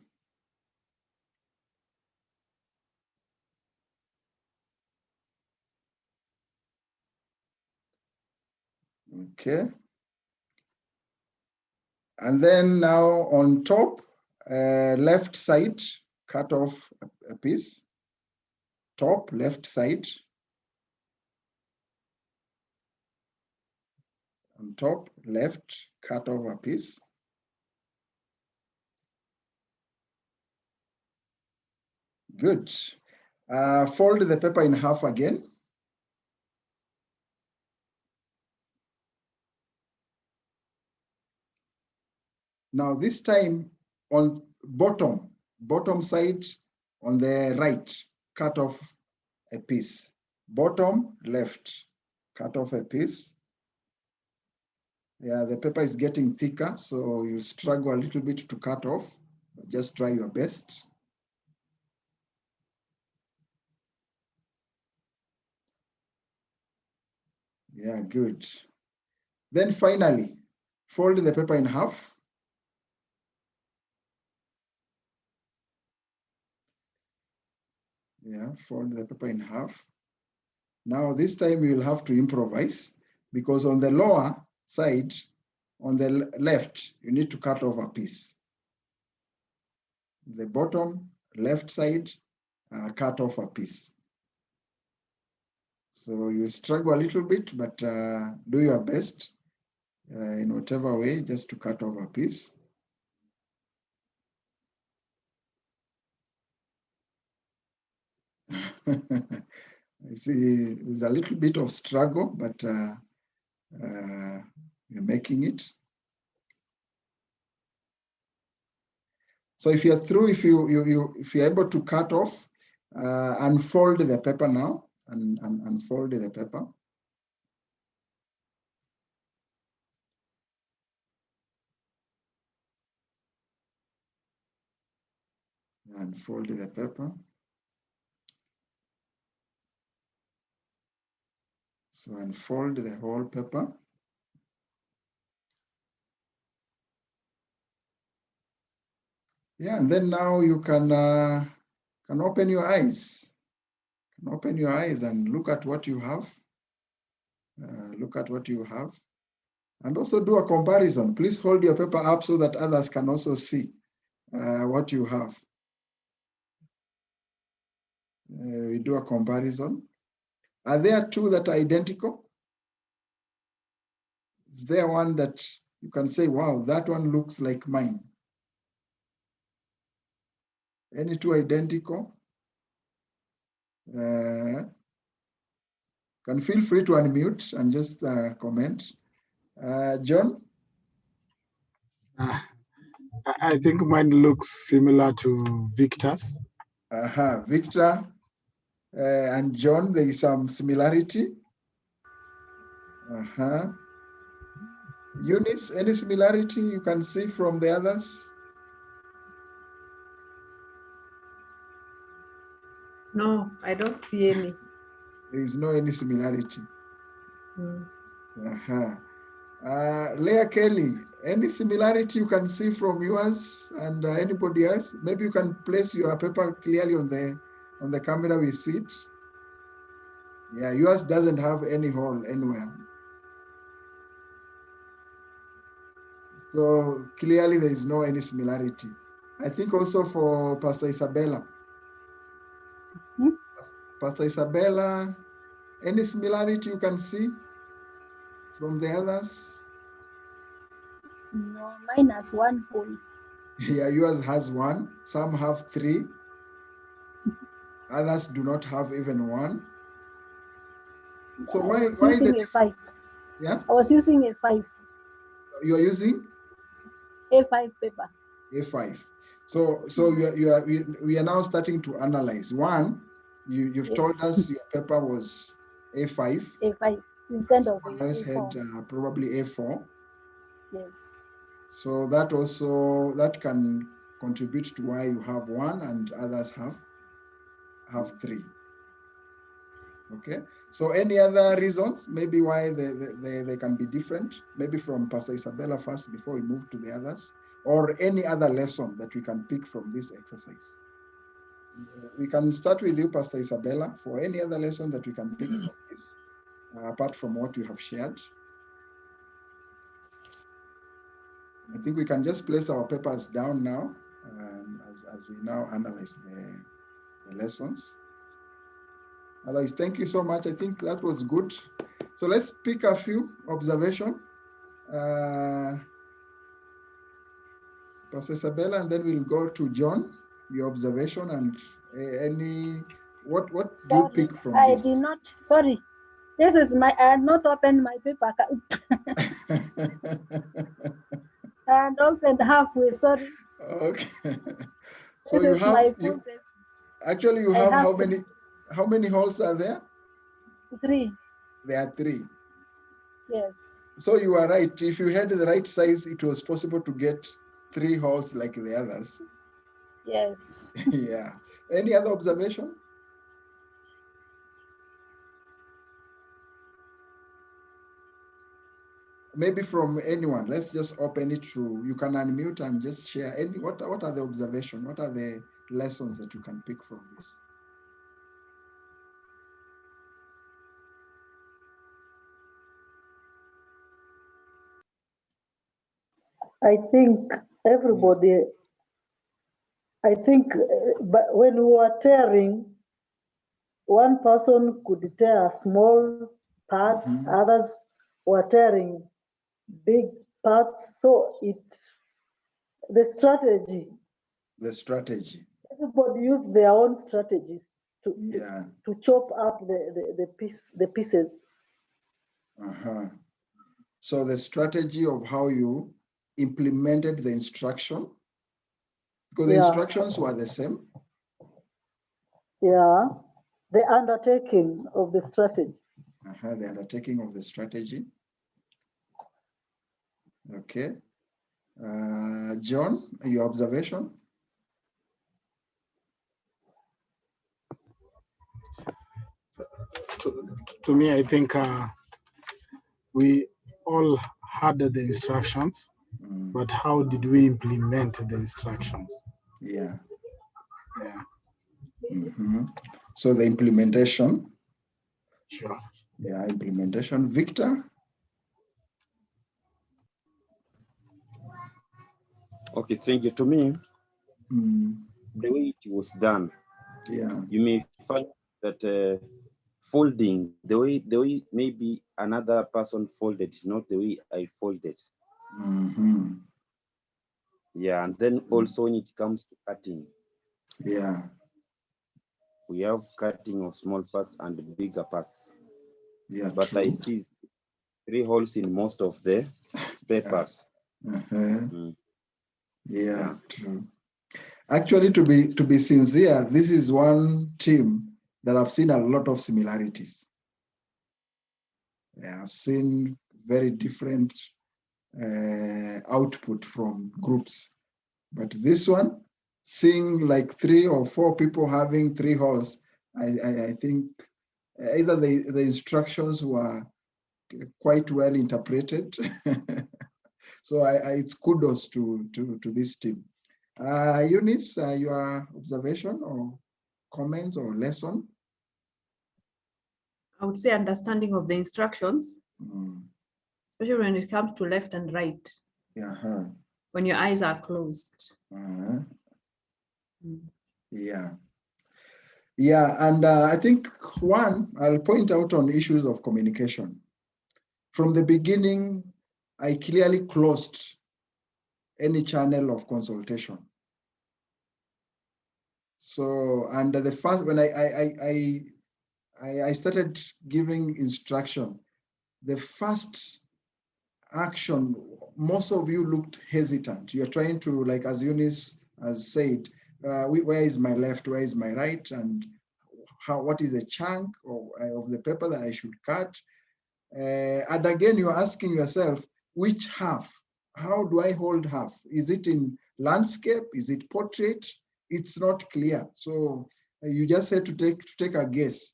Okay. And then now on top, left side, cut off a piece. Top, left side. On top, left, cut off a piece. Good. Fold the paper in half again. Now this time on bottom side on the right, cut off a piece. Bottom left, cut off a piece. Yeah, the paper is getting thicker, so you struggle a little bit to cut off. Just try your best. Yeah, good. Then finally, fold the paper in half. Yeah, fold the paper in half. Now this time you'll have to improvise, because on the lower side, on the left, you need to cut off a piece. The bottom left side, cut off a piece. So you struggle a little bit, but do your best in whatever way, just to cut off a piece. I see there's a little bit of struggle, but you're making it. So if you're through, if you're able to cut off, unfold the paper now, and unfold the paper. Unfold the paper. So unfold the whole paper. Yeah, and then now you can open your eyes. Open your eyes and look at what you have. Look at what you have. And also do a comparison. Please hold your paper up so that others can also see what you have. We do a comparison. Are there two that are identical? Is there one that you can say, wow, that one looks like mine? Any two identical? Can feel free to unmute and just comment. John? I think mine looks similar to Victor's. Victor and John, there is some similarity. Eunice, any similarity you can see from the others? No, I don't see any. There is no any similarity. Leah Kelly, any similarity you can see from yours and anybody else? Maybe you can place your paper clearly on the camera. We see it. Yeah, yours doesn't have any hole anywhere. So clearly there is no any similarity. I think also for Pastor Isabella. Pastor Isabella, any similarity you can see from the others? No, mine has one hole. Yeah, yours has one. Some have three. Others do not have even one. So why using a 5? Yeah, I was using a 5. you are using A5 paper. A5. So we are now starting to analyze. One, you've told us your paper was A5. A5 instead of someone else A4. had probably A4. Yes. So that can contribute to why you have one and others have three. Okay. So any other reasons maybe why they can be different? Maybe from Pastor Isabella first before we move to the others, or any other lesson that we can pick from this exercise. We can start with you, Pastor Isabella, for any other lesson that we can pick from this, apart from what you have shared. I think we can just place our papers down now as we now analyze the lessons. Otherwise, thank you so much. I think that was good. So let's pick a few observations. Pastor Isabella, and then we'll go to John, your observation and what do you pick from this? I did not, sorry. This is I had not opened my paper. And opened halfway, sorry. Okay. So this you have, actually you have how many holes are there? 3. There are 3. Yes. So you are right. If you had the right size, it was possible to get 3 holes like the others. Yes. Yeah. Any other observation? Maybe from anyone. Let's just open it to, you can unmute and just share what are the observations? What are the lessons that you can pick from this? I think everybody, but when we were tearing, one person could tear a small part, others were tearing big parts. So the strategy. Everybody used their own strategies to chop up the pieces. So the strategy of how you implemented the instruction, because the instructions were the same. Yeah, the undertaking of the strategy. The undertaking of the strategy. Okay. John, your observation? To me, I think we all had the instructions, but how did we implement the instructions? Yeah. So the implementation. Sure. Yeah, implementation. Victor? Okay, thank you. To me, the way it was done, you may find that folding, the way maybe another person folded is not the way I folded. Yeah, and then also when it comes to cutting, we have cutting of small parts and bigger parts. Yeah, but true. I see 3 holes in most of the papers. Yeah, true. Actually, to be sincere, this is one team that I've seen a lot of similarities. Yeah, I've seen very different output from groups, but this one, seeing like 3 or 4 people having 3 holes, I think either the instructions were quite well interpreted. So it's kudos to this team. Eunice, your observation or comments or lesson? I would say understanding of the instructions, especially when it comes to left and right. When your eyes are closed. Yeah, and I think I'll point out on issues of communication. From the beginning, I clearly closed any channel of consultation. So, and the first, when I started giving instruction, the first action, most of you looked hesitant. You're trying to, like as Eunice has said, where is my left, where is my right, and what is the chunk of the paper that I should cut? And again, you're asking yourself, which half? How do I hold half? Is it in landscape? Is it portrait? It's not clear. So you just had to take a guess.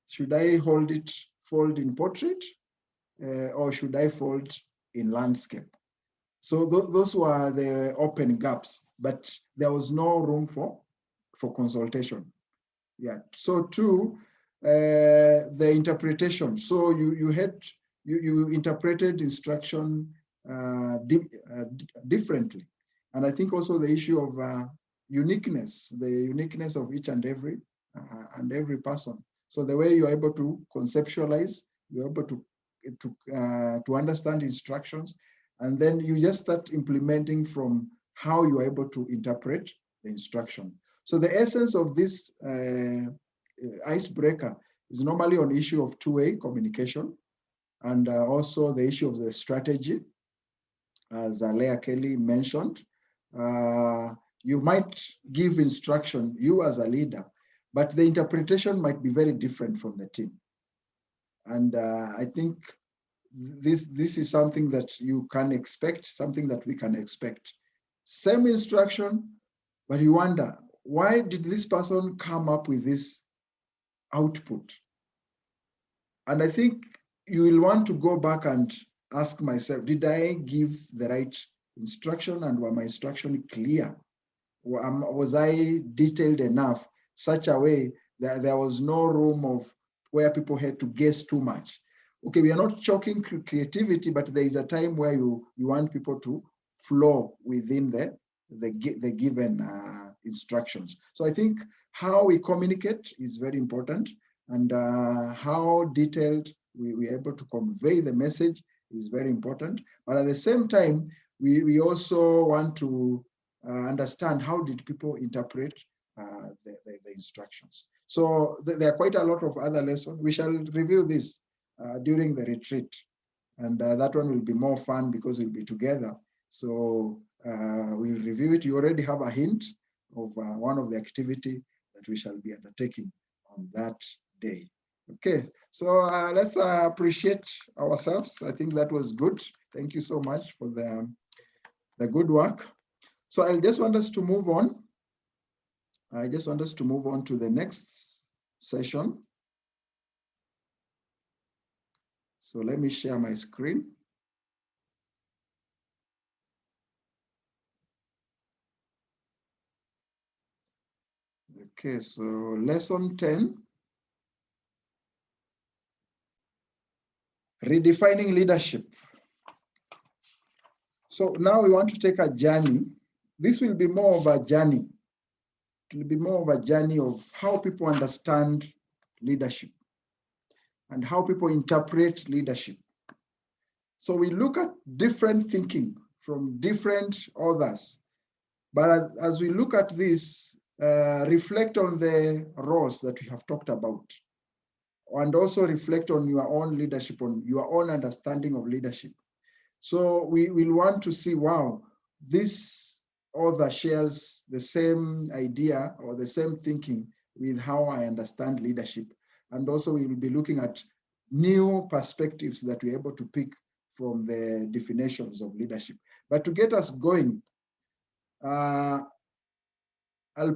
Should I fold in portrait, or should I fold in landscape? So those were the open gaps, but there was no room for consultation. Yeah. So two, the interpretation. So you interpreted instruction differently, and I think also the issue of uniqueness, the uniqueness of each and every person. So the way you're able to conceptualize, you're able to understand instructions, and then you just start implementing from how you are able to interpret the instruction. So the essence of this icebreaker is normally on issue of two-way communication, and also the issue of the strategy, as Leah Kelly mentioned. You might give instruction, you as a leader, but the interpretation might be very different from the team. And I think this is something that you can expect, something that we can expect. Same instruction, but you wonder, why did this person come up with this output? And I think you will want to go back and ask myself, did I give the right instruction, and were my instruction clear? Was I detailed enough, such a way that there was no room of where people had to guess too much? Okay, we are not choking creativity, but there is a time where you want people to flow within the given instructions. So I think how we communicate is very important, and how detailed we are able to convey the message is very important. But at the same time, we also want to understand how did people interpret the instructions. So there are quite a lot of other lessons. We shall review this during the retreat, and that one will be more fun because we'll be together. So we'll review it. You already have a hint of one of the activity that we shall be undertaking on that day. Okay, so let's appreciate ourselves. I think that was good. Thank you so much for the good work. So I just want us to move on. I just want us to move on to the next session. So let me share my screen. Okay, so lesson 10. Redefining leadership. So now we want to take a journey. This will be more of a journey. It will be more of a journey of how people understand leadership and how people interpret leadership. So we look at different thinking from different authors. But as we look at this, reflect on the roles that we have talked about, and also reflect on your own leadership, on your own understanding of leadership. So we will want to see, wow, this author shares the same idea or the same thinking with how I understand leadership. And also we will be looking at new perspectives that we're able to pick from the definitions of leadership. But to get us going, I'll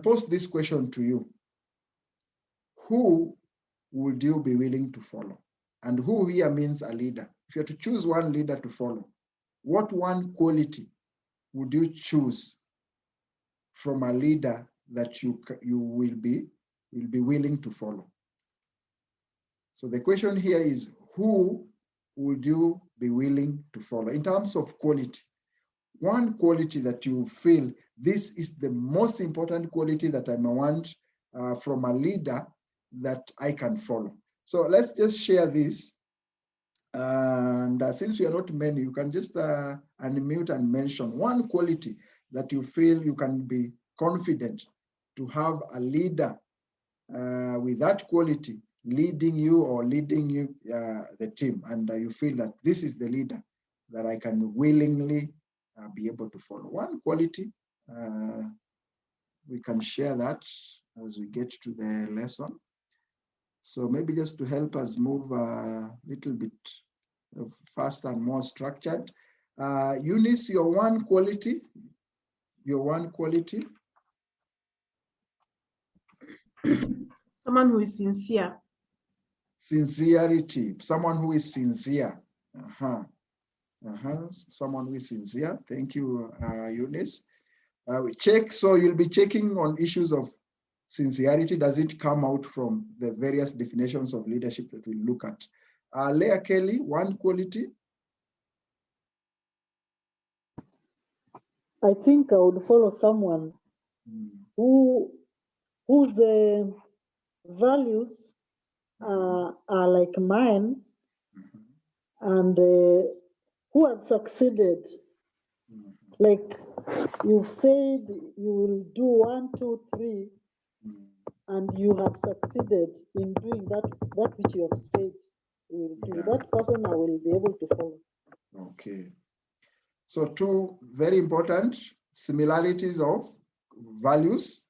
pose this question to you. Who would you be willing to follow? And who here means a leader. If you have to choose one leader to follow, what one quality would you choose from a leader that you will be willing to follow? So the question here is, who would you be willing to follow? In terms of quality, one quality that you feel, this is the most important quality that I want from a leader that I can follow. So let's just share this. And since we are not many, you can just unmute and mention one quality that you feel you can be confident to have a leader with that quality leading you or leading you, the team, and you feel that this is the leader that I can willingly be able to follow. One quality, we can share that as we get to the lesson. So maybe just to help us move a little bit faster and more structured. Eunice, your one quality. Someone who is sincere. Sincerity, someone who is sincere. Someone who is sincere. Thank you, Eunice. We check, so you'll be checking on issues of sincerity. Does it come out from the various definitions of leadership that we look at? Leah Kelly, one quality. I think I would follow someone whose values are like mine, and who has succeeded. Like you've said, you will do 1, 2, 3, and you have succeeded in doing that which you have said you will do. Yeah. That person I will be able to follow. Okay. So two very important similarities of values.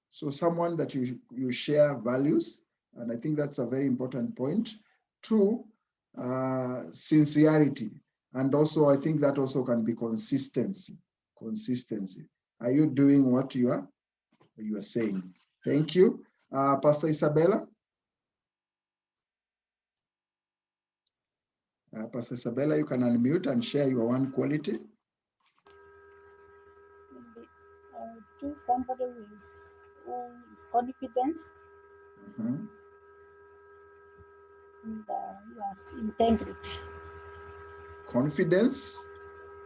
So someone that you share values, and I think that's a very important point. Two, sincerity. And also, I think that also can be consistency. Are you doing what you are saying? Thank you. Pastor Isabella. Pastor Isabella, you can unmute and share your one quality. Choose somebody who is confidence and who has integrity. Confidence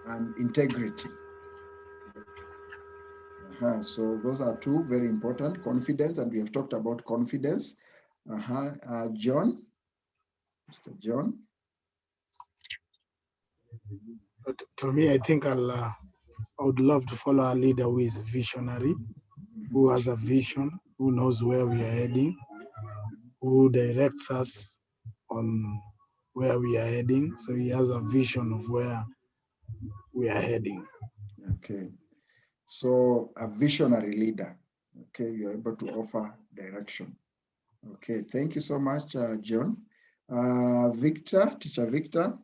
and integrity. So those are two very important: confidence, and we have talked about confidence. John, Mr. John. But to me, I think I would love to follow a leader who is visionary, who has a vision, who knows where we are heading, who directs us on where we are heading. So he has a vision of where we are heading. Okay. So a visionary leader. Okay, you're able to offer direction. Okay, thank you so much, John. Victor, teacher Victor.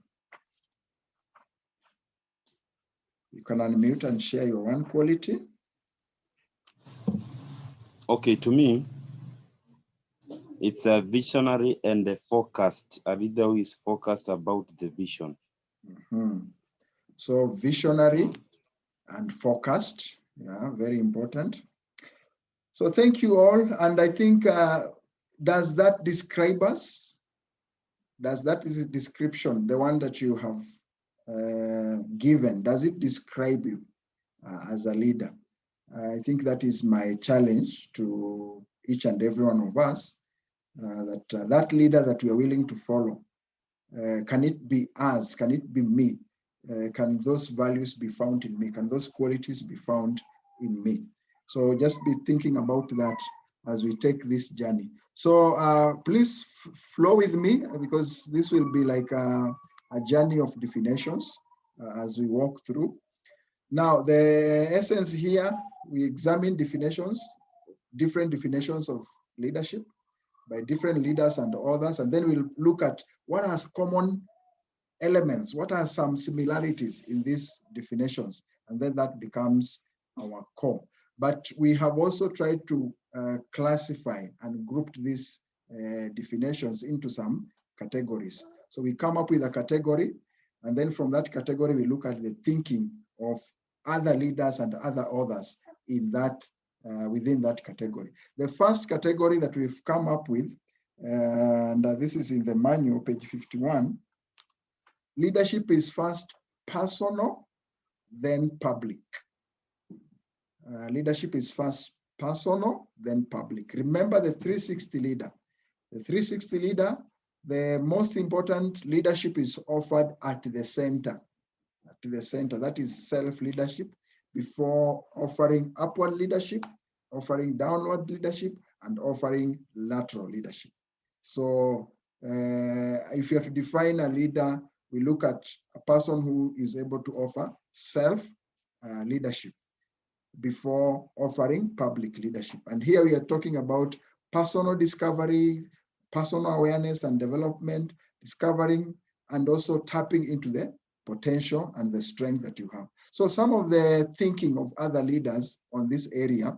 You can unmute and share your one quality. Okay, to me, it's a visionary and a focused. A leader who is focused about the vision. So visionary and focused, yeah, very important. So thank you all. And I think, does that describe us? Does that is a description, the one that you have given, does it describe you as a leader? I think that is my challenge to each and every one of us, that leader that we are willing to follow, can it be us? Can it be me? Can those values be found in me? Can those qualities be found in me? So just be thinking about that as we take this journey. So please flow with me, because this will be like a journey of definitions as we walk through. Now, the essence here, we examine definitions, different definitions of leadership by different leaders and others, and then we'll look at what are common elements, what are some similarities in these definitions, and then that becomes our core. But we have also tried to classify and group these definitions into some categories. So we come up with a category, and then from that category, we look at the thinking of other leaders and other authors in that, within that category. The first category that we've come up with, and this is in the manual, page 51, leadership is first personal, then public. Leadership is first personal, then public. Remember the 360 leader. The 360 leader, the most important leadership is offered at the center. At the center, that is self-leadership, before offering upward leadership, offering downward leadership, and offering lateral leadership. So if you have to define a leader, we look at a person who is able to offer self-leadership before offering public leadership. And here we are talking about personal discovery, personal awareness and development, discovering and also tapping into the potential and the strength that you have. So some of the thinking of other leaders on this area,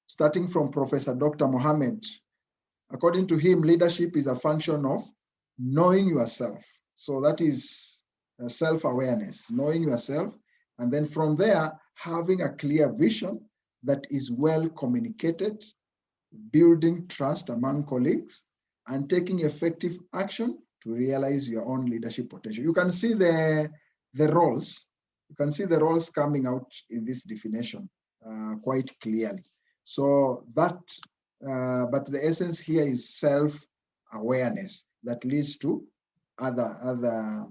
starting from Professor Dr. Mohammed, according to him, leadership is a function of knowing yourself. So that is self-awareness, knowing yourself. And then from there, having a clear vision that is well communicated, building trust among colleagues, and taking effective action to realize your own leadership potential. You can see the roles. You can see the roles coming out in this definition quite clearly. So that, but the essence here is self-awareness that leads to the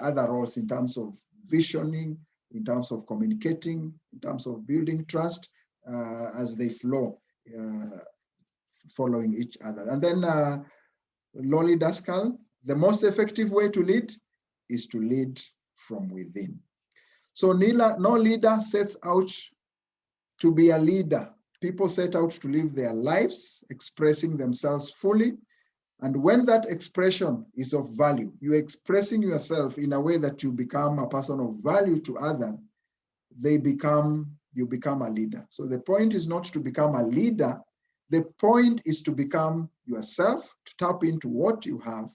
other roles in terms of visioning, in terms of communicating, in terms of building trust as they flow, following each other. And then Lolly Daskal, the most effective way to lead is to lead from within. So no leader sets out to be a leader. People set out to live their lives, expressing themselves fully. And when that expression is of value, you're expressing yourself in a way that you become a person of value to others, you become a leader. So the point is not to become a leader. The point is to become yourself, to tap into what you have,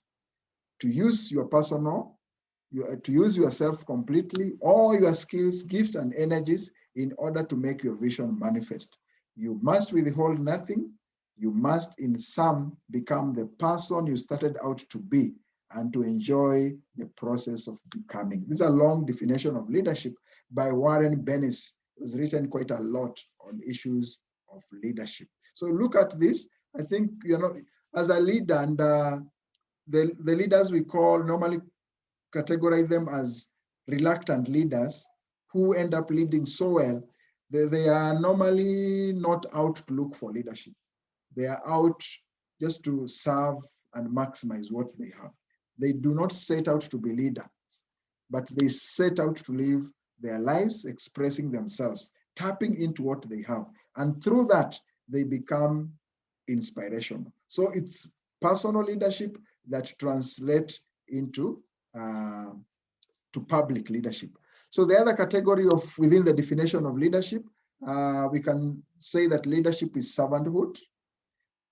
to use your to use yourself completely, all your skills, gifts, and energies in order to make your vision manifest. You must withhold nothing. You must, in sum, become the person you started out to be and to enjoy the process of becoming. This is a long definition of leadership by Warren Bennis. It was written quite a lot on issues of leadership. So look at this. I think, as a leader, and the leaders we call normally categorize them as reluctant leaders who end up leading so well. They are normally not out to look for leadership. They are out just to serve and maximize what they have. They do not set out to be leaders, but they set out to live their lives expressing themselves, tapping into what they have. And through that, they become inspirational. So it's personal leadership that translates into to public leadership. So the other category of within the definition of leadership, we can say that leadership is servanthood.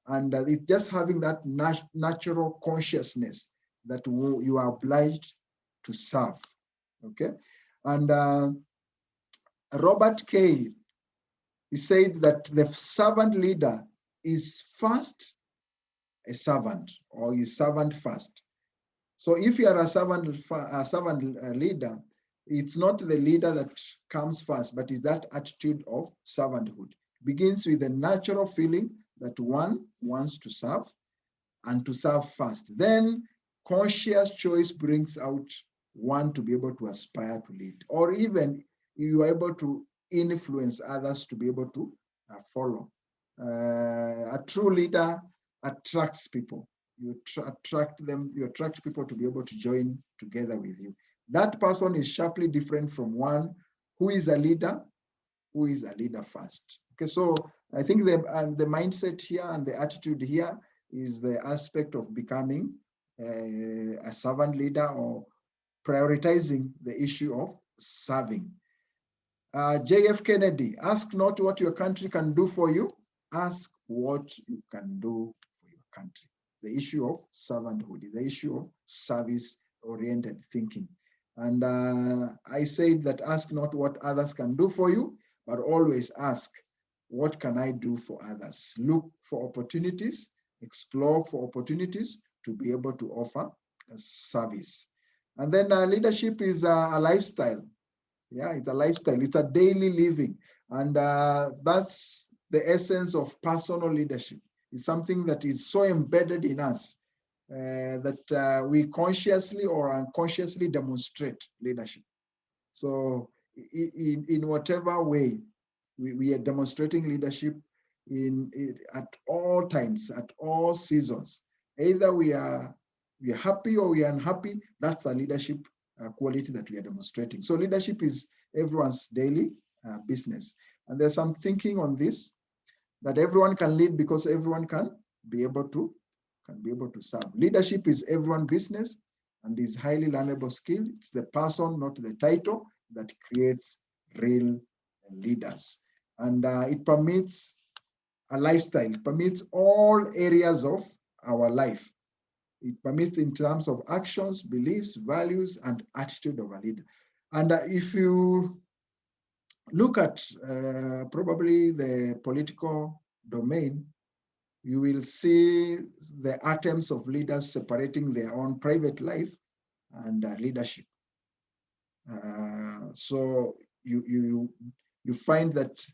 And it's just having that natural consciousness that you are obliged to serve, okay? And Robert Kay, he said that the servant leader is first a servant, or is servant first. So if you are a servant leader, it's not the leader that comes first, but it's that attitude of servanthood. It begins with the natural feeling that one wants to serve and to serve first. Then conscious choice brings out one to be able to aspire to lead, or even you are able to influence others to be able to follow. A true leader attracts people. You attract them, you attract people to be able to join together with you. That person is sharply different from one who is a leader first. Okay, so I think the mindset here and the attitude here is the aspect of becoming a servant leader, or prioritizing the issue of serving. J.F. Kennedy, ask not what your country can do for you, ask what you can do for your country. The issue of servanthood, the issue of service-oriented thinking. And I said that ask not what others can do for you, but always ask, what can I do for others? Look for opportunities, explore for opportunities to be able to offer a service. And then leadership is a lifestyle. Yeah, it's a lifestyle. It's a daily living. And that's the essence of personal leadership. It's something that is so embedded in us that we consciously or unconsciously demonstrate leadership. So in whatever way, we are demonstrating leadership at all times, at all seasons. Either we are happy or we are unhappy, that's a leadership quality that we are demonstrating. So leadership is everyone's daily business. And there's some thinking on this, that everyone can lead because everyone can be able to serve. Leadership is everyone's business and is highly learnable skill. It's the person, not the title, that creates real leaders. And it permits a lifestyle. It permits all areas of our life. It permits in terms of actions, beliefs, values, and attitude of a leader. And if you look at probably the political domain, you will see the attempts of leaders separating their own private life and leadership. So you find that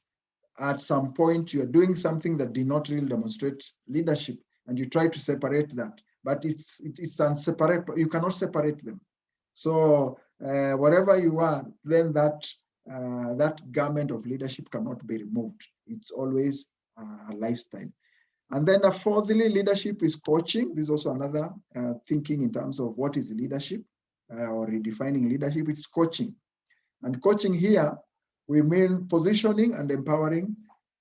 at some point you're doing something that did not really demonstrate leadership, and you try to separate that, but it's unseparable. You cannot separate them. So wherever you are, then that garment of leadership cannot be removed. It's always a lifestyle. And then fourthly, leadership is coaching. This is also another thinking in terms of what is leadership or redefining leadership. It's coaching. And coaching here, we mean positioning and empowering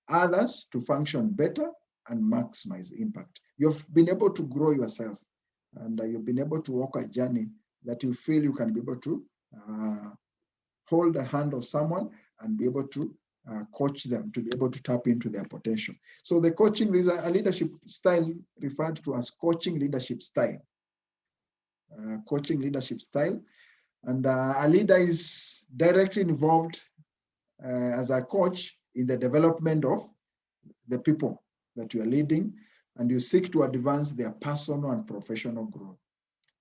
others to function better and maximize impact. You've been able to grow yourself, and you've been able to walk a journey that you feel you can be able to hold the hand of someone and be able to coach them to be able to tap into their potential. So the coaching is a leadership style referred to as coaching leadership style. Coaching leadership style. And a leader is directly involved as a coach in the development of the people that you are leading, and you seek to advance their personal and professional growth.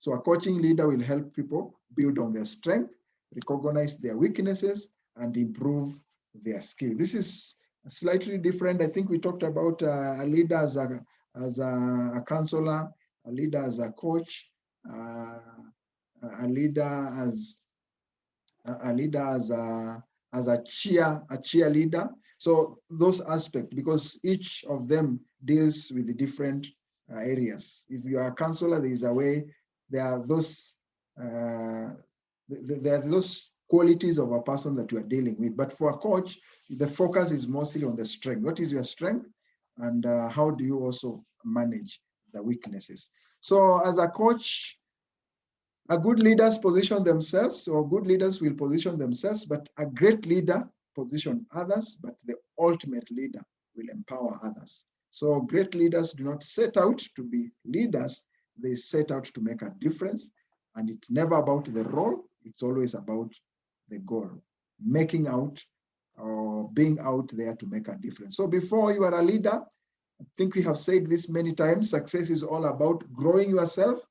So a coaching leader will help people build on their strength, recognize their weaknesses, and improve their skill. This is slightly different. I think we talked about a leader as a counselor, a leader as a coach, a leader as a cheerleader. So those aspects, because each of them deals with the different areas. If you are a counselor, there is a way. There are those qualities of a person that you are dealing with. But for a coach, the focus is mostly on the strength. What is your strength, and how do you also manage the weaknesses? So as a coach, a good leaders position themselves, or good leaders will position themselves, but a great leader position others, but the ultimate leader will empower others. So great leaders do not set out to be leaders, they set out to make a difference. And it's never about the role, it's always about the goal, making out or being out there to make a difference. So before you are a leader, I think we have said this many times, success is all about growing yourself.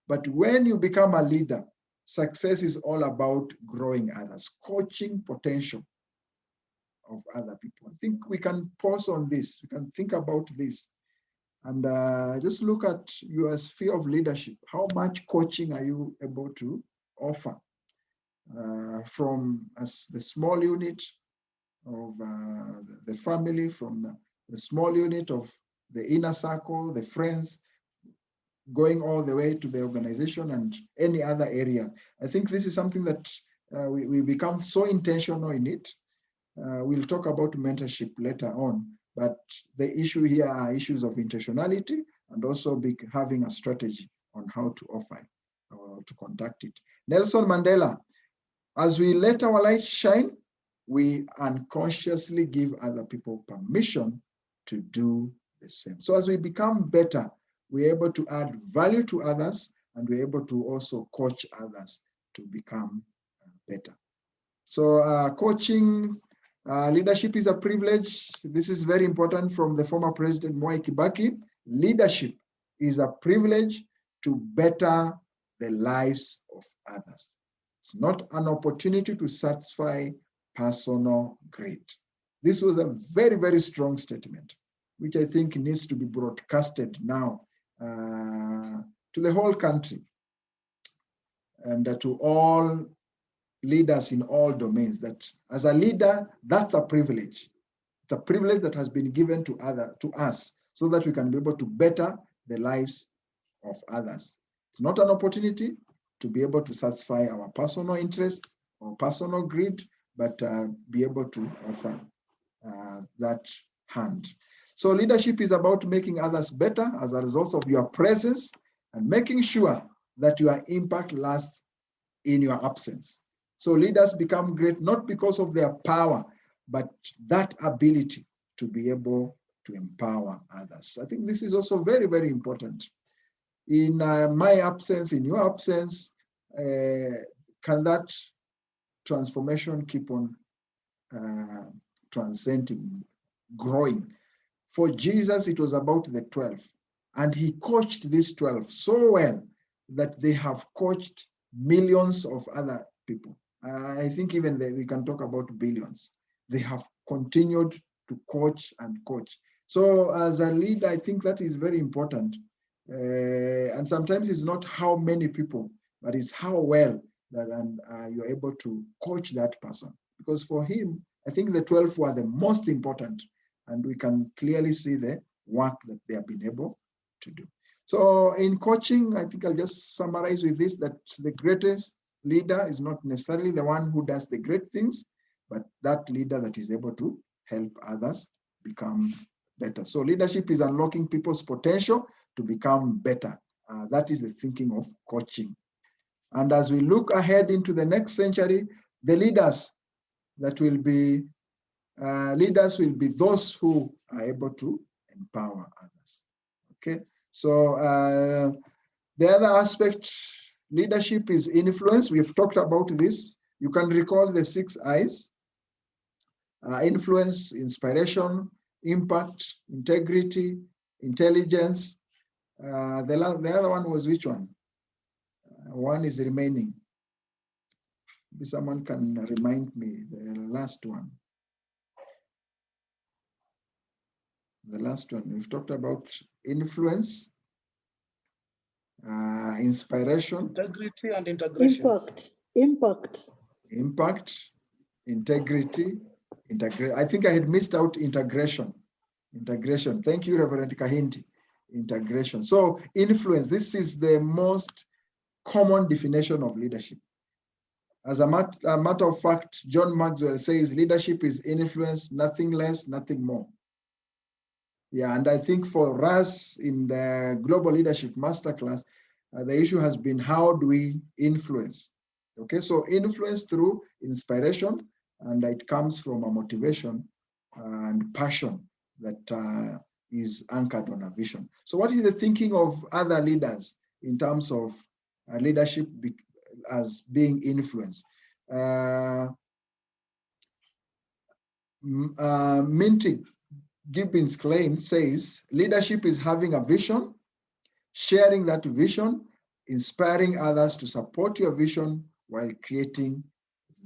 But when you become a leader, success is all about growing others, coaching potential of other people. I think we can pause on this. We can think about this and just look at your sphere of leadership. How much coaching are you able to offer from the small unit of the family, from the small unit of the inner circle, the friends, going all the way to the organization and any other area. I think this is something that we become so intentional in it. We'll talk about mentorship later on, but the issue here are issues of intentionality and also having a strategy on how to offer it or to conduct it. Nelson Mandela, as we let our light shine, we unconsciously give other people permission to do the same. So as we become better, we're able to add value to others, and we're able to also coach others to become better. So coaching leadership is a privilege. This is very important from the former President Mwai Kibaki. Leadership is a privilege to better the lives of others. It's not an opportunity to satisfy personal greed. This was a very, very strong statement, which I think needs to be broadcasted now to the whole country and to all leaders in all domains, that as a leader, that's a privilege. It's a privilege that has been given to us so that we can be able to better the lives of others. It's not an opportunity to be able to satisfy our personal interests or personal greed, but be able to offer that hand. So leadership is about making others better as a result of your presence and making sure that your impact lasts in your absence. So leaders become great not because of their power, but that ability to be able to empower others. I think this is also very, very important. In my absence, in your absence, can that transformation keep on transcending, growing? For Jesus, it was about the 12, and he coached these 12 so well that they have coached millions of other people. I think even we can talk about billions. They have continued to coach and coach. So as a leader, I think that is very important. And sometimes it's not how many people, but it's how well that you're able to coach that person. Because for him, I think the 12 were the most important, and we can clearly see the work that they have been able to do. So in coaching, I think I'll just summarize with this, that the greatest leader is not necessarily the one who does the great things, but that leader that is able to help others become better. So leadership is unlocking people's potential to become better. That is the thinking of coaching. And as we look ahead into the next century, the leaders that will be those who are able to empower others. Okay, so the other aspect, leadership is influence. We've talked about this. You can recall the 6 I's: influence, inspiration, impact, integrity, intelligence. The other one was which one? One is remaining. Maybe someone can remind me the last one. The last one, we've talked about influence, inspiration, integrity and integration. Impact, integrity, I think I had missed out integration. Thank you, Reverend Kahinti. Integration. So influence, this is the most common definition of leadership. As a matter of fact, John Maxwell says leadership is influence, nothing less, nothing more. Yeah, and I think for us in the Global Leadership Masterclass, the issue has been how do we influence? Okay, so influence through inspiration, and it comes from a motivation and passion that is anchored on a vision. So what is the thinking of other leaders in terms of leadership as being influenced? Minty Gibbons' claim says, leadership is having a vision, sharing that vision, inspiring others to support your vision while creating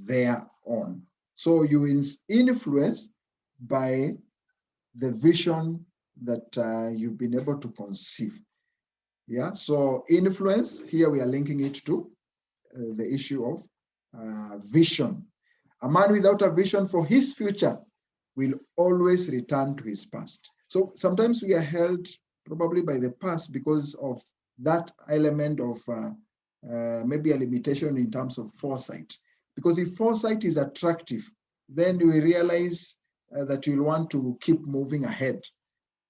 their own. So you influence by the vision that you've been able to conceive. Yeah, so influence, here we are linking it to the issue of vision. A man without a vision for his future will always return to his past. So sometimes we are held probably by the past because of that element of maybe a limitation in terms of foresight. Because if foresight is attractive, then we realize that you'll want to keep moving ahead.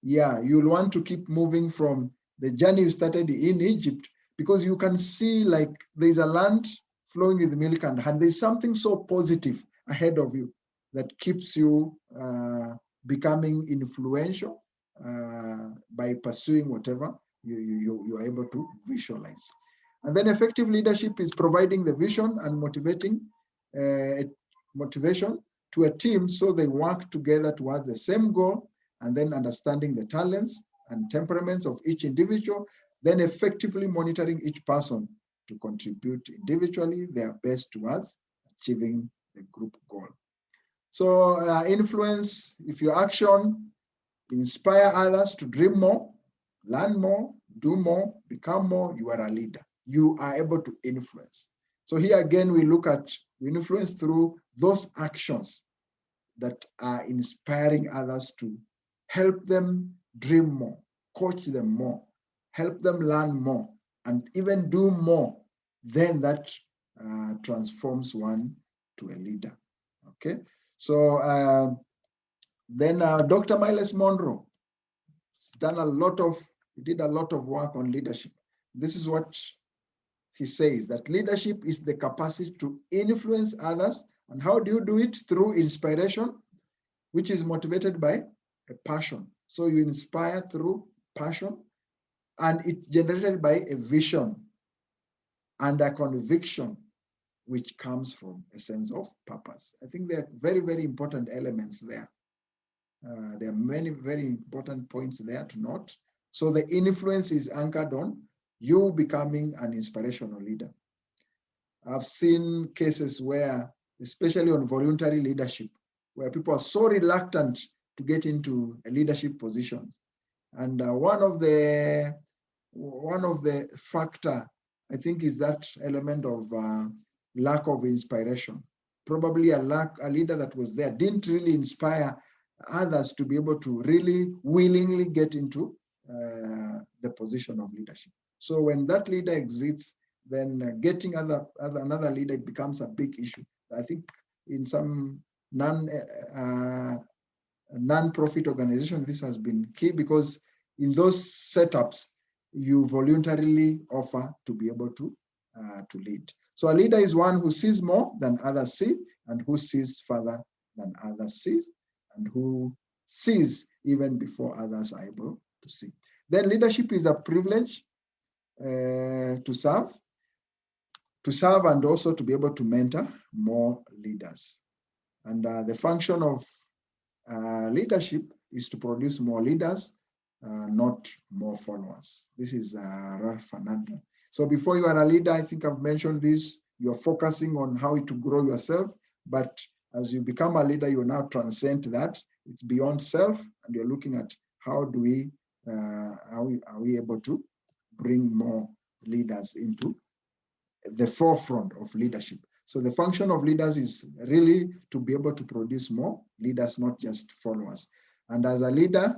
Yeah, you'll want to keep moving from the journey you started in Egypt, because you can see like there's a land flowing with milk and honey. There's something so positive ahead of you that keeps you becoming influential by pursuing whatever you're able to visualize. And then effective leadership is providing the vision and motivation to a team so they work together towards the same goal, and then understanding the talents and temperaments of each individual, then effectively monitoring each person to contribute individually their best towards achieving the group goal. So influence, if your action inspire others to dream more, learn more, do more, become more, you are a leader. You are able to influence. So here again, we influence through those actions that are inspiring others to help them dream more, coach them more, help them learn more, and even do more. Then that transforms one to a leader. Okay, so then Dr. Miles Monroe did a lot of work on leadership. This is what he says, that leadership is the capacity to influence others. And how do you do it? Through inspiration, which is motivated by a passion. So you inspire through passion, and it's generated by a vision and a conviction, which comes from a sense of purpose. I think there are very, very important elements there. There are many very important points there to note. So the influence is anchored on you becoming an inspirational leader. I've seen cases where, especially on voluntary leadership, where people are so reluctant to get into a leadership position. And one of the factor, I think, is that element of lack of inspiration. Probably a leader that was there didn't really inspire others to be able to really willingly get into the position of leadership. So when that leader exists, then getting another leader, it becomes a big issue. I think in some non-profit organizations, this has been key, because in those setups, you voluntarily offer to be able to lead. So a leader is one who sees more than others see, and who sees further than others see, and who sees even before others are able to see. Then leadership is a privilege to serve, and also to be able to mentor more leaders. And the function of leadership is to produce more leaders, not more followers. This is Ralph Fernando. So before you are a leader, I think I've mentioned this, you're focusing on how to grow yourself, but as you become a leader, you now transcend that. It's beyond self, and you're looking at how do we, are we able to bring more leaders into the forefront of leadership. So the function of leaders is really to be able to produce more leaders, not just followers. And as a leader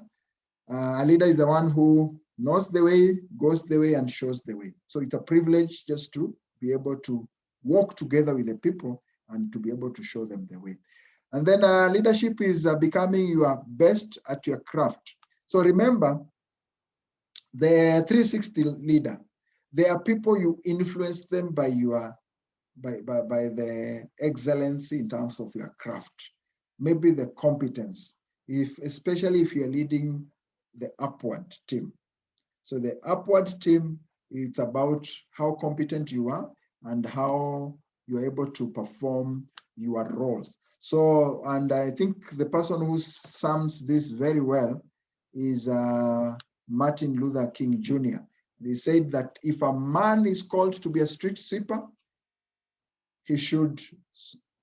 is the one who knows the way, goes the way, and shows the way. So it's a privilege just to be able to walk together with the people and to be able to show them the way. And then leadership is becoming your best at your craft. So remember, the 360 leader, they are people you influence them by your by the excellence in terms of your craft, maybe the competence, especially if you're leading the upward team. So the upward team, it's about how competent you are and how you're able to perform your roles. So, and I think the person who sums this very well is Martin Luther King Jr. He said that if a man is called to be a street sweeper, he should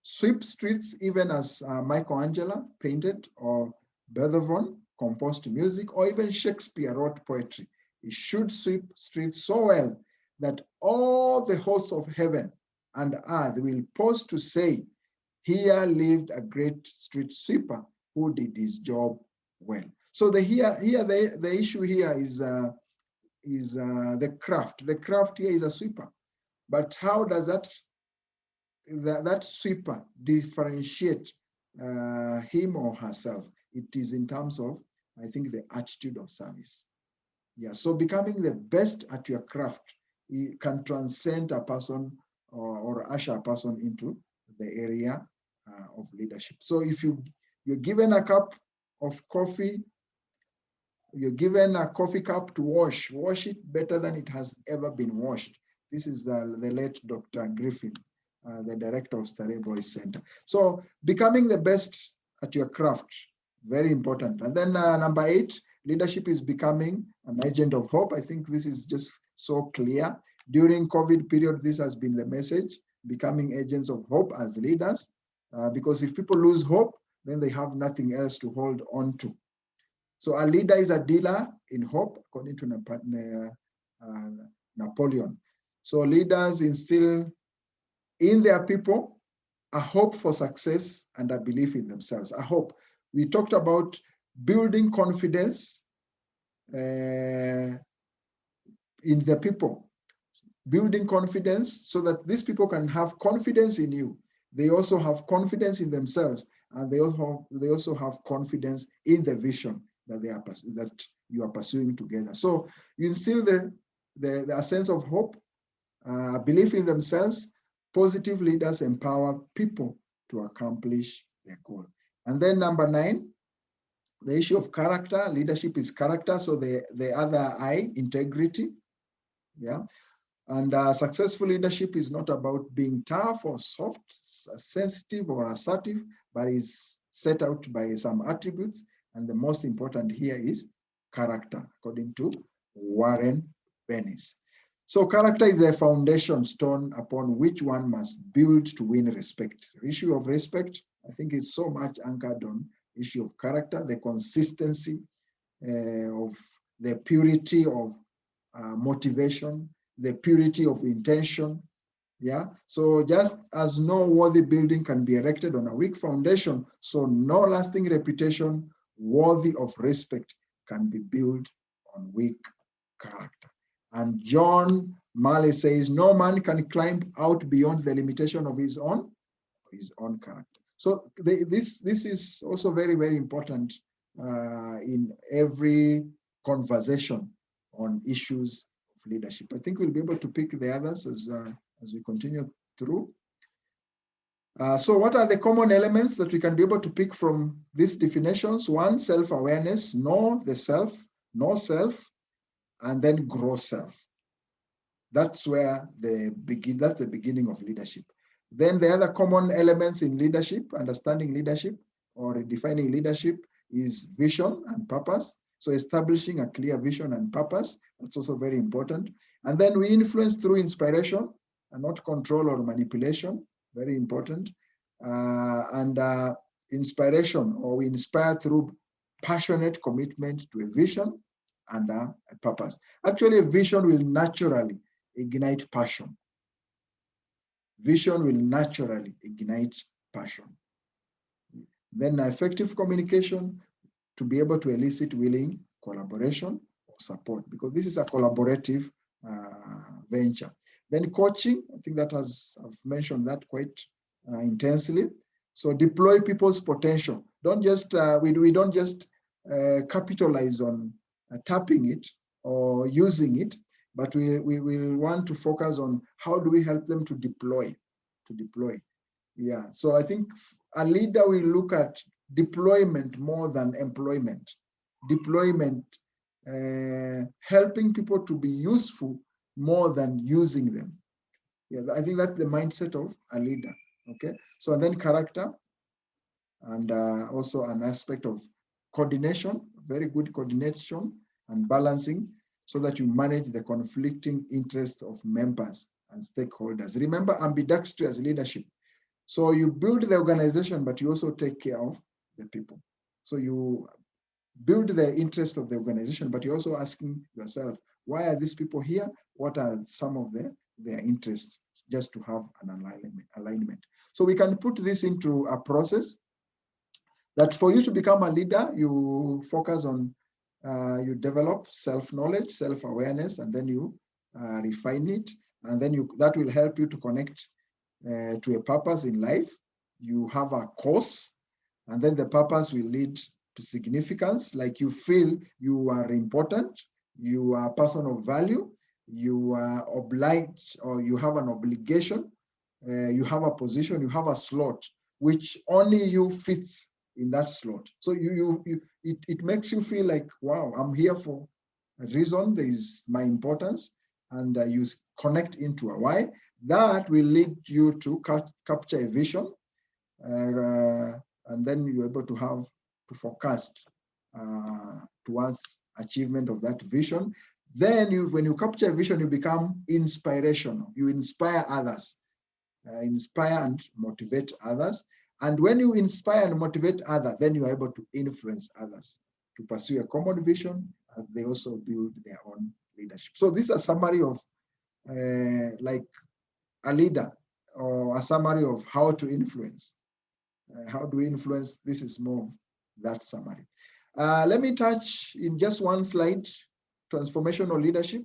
sweep streets even as Michelangelo painted, or Beethoven composed music, or even Shakespeare wrote poetry. He should sweep streets so well that all the hosts of heaven and earth will pause to say, here lived a great street sweeper who did his job well. So the issue here is the craft. The craft here is a sweeper. But how does that sweeper differentiate him or herself? It is in terms of, I think, the attitude of service. Yeah, so becoming the best at your craft, it can transcend a person or usher a person into the area of leadership. So if you're given a cup of coffee, you're given a coffee cup to wash it better than it has ever been washed. This is the late Dr. Griffin, the director of Starry Boys Center. So becoming the best at your craft, very important. And then number 8, leadership is becoming an agent of hope. I think this is just so clear. During COVID period, this has been the message, becoming agents of hope as leaders, because if people lose hope, then they have nothing else to hold on to. So a leader is a dealer in hope, according to Napoleon. So leaders instill in their people a hope for success and a belief in themselves, a hope. We talked about building confidence in the people, building confidence so that these people can have confidence in you. They also have confidence in themselves, and they also have confidence in the vision that you are pursuing together. So you instill a sense of hope, a belief in themselves. Positive leaders empower people to accomplish their goal. And then number 9, the issue of character. Leadership is character. So the other I, integrity. Yeah. And successful leadership is not about being tough or soft, sensitive or assertive, but is set out by some attributes. And the most important here is character, according to Warren Bennis. So character is a foundation stone upon which one must build to win respect. The issue of respect, I think, is so much anchored on issue of character, the consistency of the purity of motivation, the purity of intention. Yeah. So just as no worthy building can be erected on a weak foundation, so no lasting reputation worthy of respect can be built on weak character. And John Marley says, no man can climb out beyond the limitation of his own character. So this is also very, very important in every conversation on issues of leadership. I think we'll be able to pick the others as we continue through. So what are the common elements that we can be able to pick from these definitions? 1, self-awareness, know the self, know self, and then grow self. That's where that's the beginning of leadership. Then the other common elements in leadership, understanding leadership or redefining leadership, is vision and purpose. So establishing a clear vision and purpose, that's also very important. And then we influence through inspiration and not control or manipulation, very important. Inspiration, or we inspire through passionate commitment to a vision and a purpose. Actually, a vision will naturally ignite passion. Vision will naturally ignite passion. Then effective communication to be able to elicit willing collaboration or support, because this is a collaborative venture. Then coaching, I think that I've mentioned that quite intensely. So deploy people's potential. Don't just, we don't just capitalize on tapping it or using it, but we will want to focus on how do we help them to deploy. Yeah, so I think a leader will look at deployment more than employment. Deployment, helping people to be useful more than using them. Yeah, I think that's the mindset of a leader. Okay, so then character, and also an aspect of coordination, very good coordination and balancing, so that you manage the conflicting interests of members and stakeholders. Remember, ambidextrous leadership. So you build the organization, but you also take care of the people. So you build the interest of the organization, but you're also asking yourself, why are these people here? What are some of their interests, just to have an alignment. So we can put this into a process that for you to become a leader, you focus on, you develop self-knowledge, self-awareness, and then you refine it. And then that will help you to connect to a purpose in life. You have a course, and then the purpose will lead to significance, like you feel you are important, you are a person of value, you are obliged, or you have an obligation, you have a position, you have a slot, which only you fits in that slot. So it makes you feel like, wow, I'm here for a reason, there is my importance, and you connect into a why. That will lead you to capture a vision, and then you're able to have to forecast towards achievement of that vision. Then when you capture a vision, you become inspirational. You inspire others, inspire and motivate others. And when you inspire and motivate others, then you are able to influence others to pursue a common vision, as they also build their own leadership. So this is a summary of like a leader, or a summary of how to influence. How do we influence? This is more of that summary. Let me touch in just one slide, transformational leadership.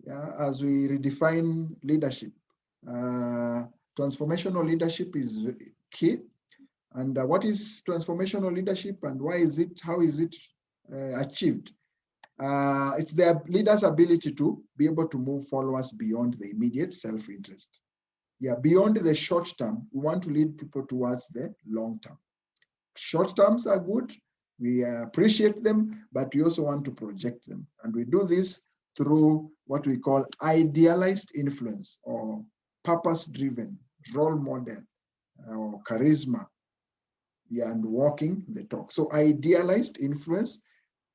Yeah, as we redefine leadership. Transformational leadership is key. And what is transformational leadership, and why is it, how is it achieved? It's the leader's ability to be able to move followers beyond the immediate self-interest. Yeah, beyond the short term, we want to lead people towards the long term. Short terms are good, we appreciate them, but we also want to project them. And we do this through what we call idealized influence, or purpose-driven, role model, or charisma, yeah, and walking the talk. So idealized influence.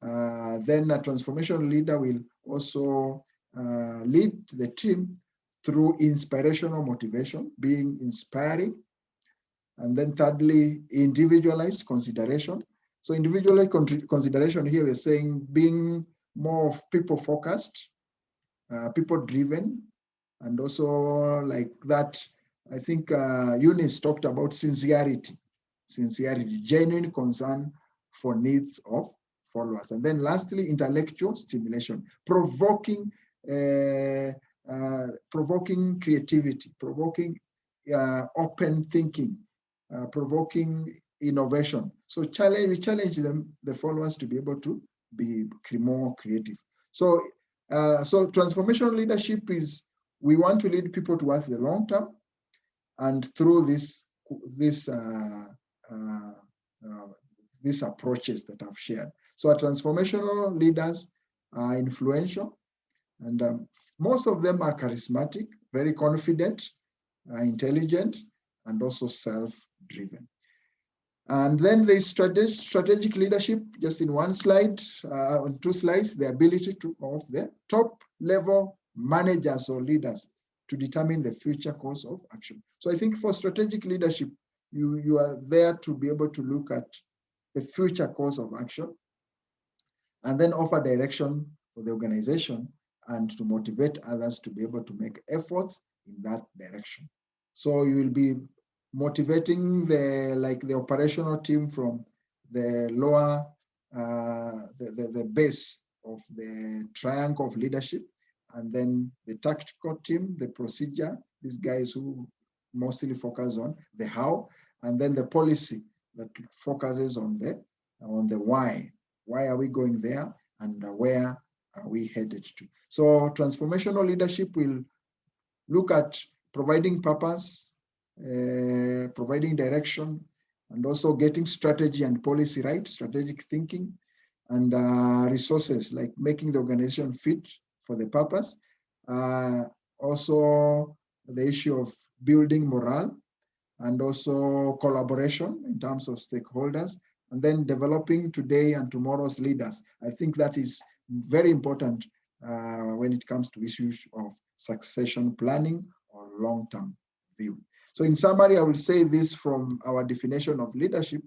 Then a transformational leader will also lead the team through inspirational motivation, being inspiring. And then thirdly, individualized consideration. So individualized consideration here, we're saying being more of people-focused, people-driven, and also like that, I think Eunice talked about sincerity, genuine concern for needs of followers. And then lastly, intellectual stimulation, provoking creativity, provoking open thinking, provoking innovation. So we challenge them, the followers, to be able to be more creative. So, so transformational leadership is, we want to lead people towards the long term, and through these approaches that I've shared. So our transformational leaders are influential, and most of them are charismatic, very confident, intelligent, and also self-driven. And then there's strategic leadership, just in one slide, on 2 slides, the ability of the top level managers or leaders to determine the future course of action. So I think for strategic leadership, you are there to be able to look at the future course of action and then offer direction for the organization and to motivate others to be able to make efforts in that direction. So you will be motivating the operational team from the lower, the base of the triangle of leadership, and then the tactical team, the procedure, these guys who mostly focus on the how, and then the policy that focuses on the why. Why are we going there, and where are we headed to? So transformational leadership will look at providing purpose, providing direction, and also getting strategy and policy right, strategic thinking, and resources like making the organization fit for the purpose. Also the issue of building morale, and also collaboration in terms of stakeholders, and then developing today and tomorrow's leaders. I think that is very important when it comes to issues of succession planning or long-term view. So in summary, I will say this from our definition of leadership,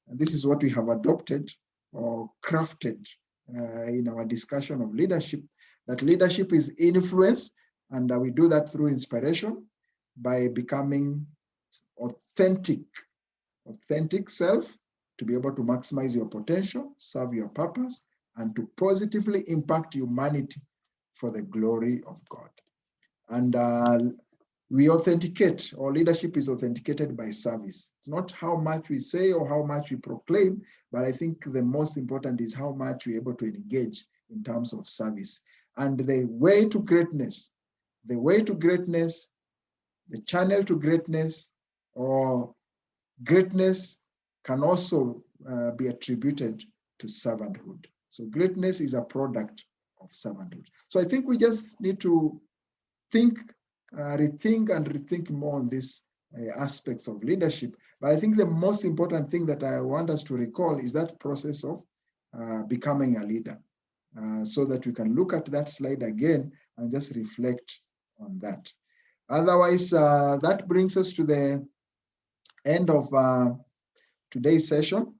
and this is what we have adopted or crafted in our discussion of leadership, that leadership is influence, and we do that through inspiration by becoming authentic self, to be able to maximize your potential, serve your purpose, and to positively impact humanity for the glory of God. And we authenticate, or leadership is authenticated by service. It's not how much we say or how much we proclaim, but I think the most important is how much we're able to engage in terms of service. And the way to greatness, the channel to greatness, or greatness can also be attributed to servanthood. So greatness is a product of servanthood. So I think we just need to rethink more on these aspects of leadership. But I think the most important thing that I want us to recall is that process of becoming a leader, so that we can look at that slide again and just reflect on that. Otherwise, that brings us to the end of today's session.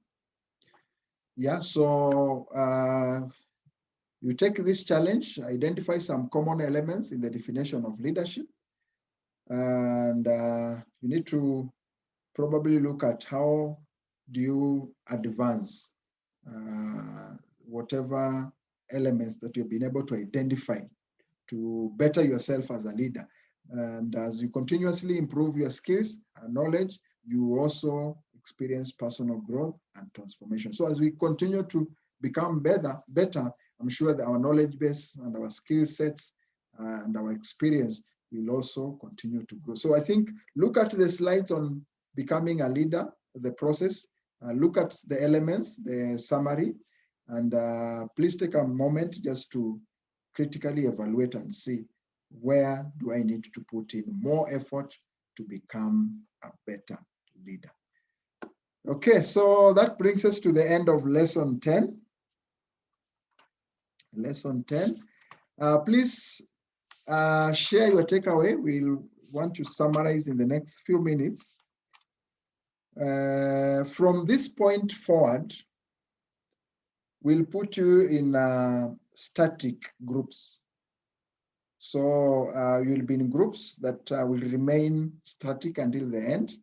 Yeah, so you take this challenge, identify some common elements in the definition of leadership, and you need to probably look at how do you advance whatever elements that you've been able to identify to better yourself as a leader. And as you continuously improve your skills and knowledge, you also experience personal growth and transformation. So as we continue to become better, I'm sure that our knowledge base and our skill sets and our experience will also continue to grow. So I think look at the slides on becoming a leader, the process, look at the elements, the summary, and please take a moment just to critically evaluate and see, where do I need to put in more effort to become a better leader? Okay, so that brings us to the end of lesson 10. Lesson 10. Please share your takeaway. We'll want to summarize in the next few minutes. From this point forward, we'll put you in static groups. So you'll be in groups that will remain static until the end.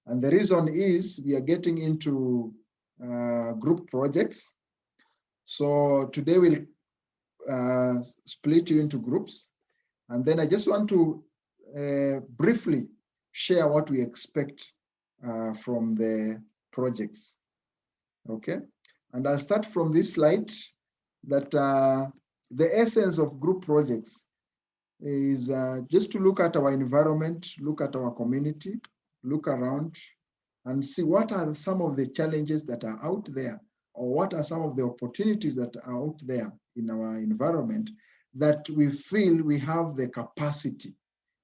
And the reason is we are getting into group projects. So today we'll split you into groups. And then I just want to briefly share what we expect from the projects. Okay. And I'll start from this slide, that the essence of group projects is just to look at our environment, look at our community, look around and see what are some of the challenges that are out there, or what are some of the opportunities that are out there in our environment that we feel we have the capacity,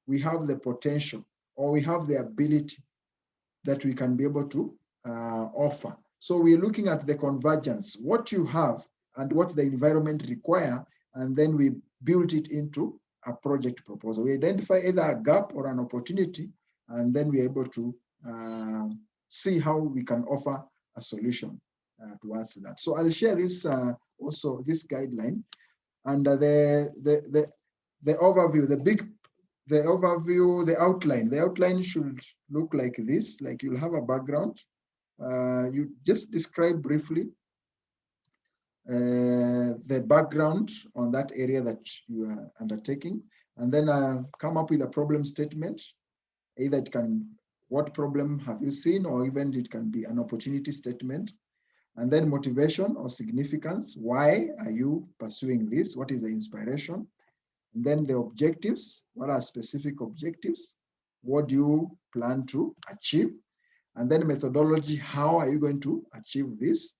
we have the potential, or we have the ability that we can be able to offer. So we're looking at the convergence, what you have and what the environment require, and then we build it into a project proposal. We identify either a gap or an opportunity, and then we're able to see how we can offer a solution towards that. So I'll share this also, this guideline, and the overview, the overview, the outline. The outline should look like this, like you'll have a background. You just describe briefly the background on that area that you are undertaking, and then come up with a problem statement. Either it can, what problem have you seen, or even it can be an opportunity statement. And then motivation or significance. Why are you pursuing this? What is the inspiration? And then the objectives. What are specific objectives? What do you plan to achieve? And then methodology. How are you going to achieve this?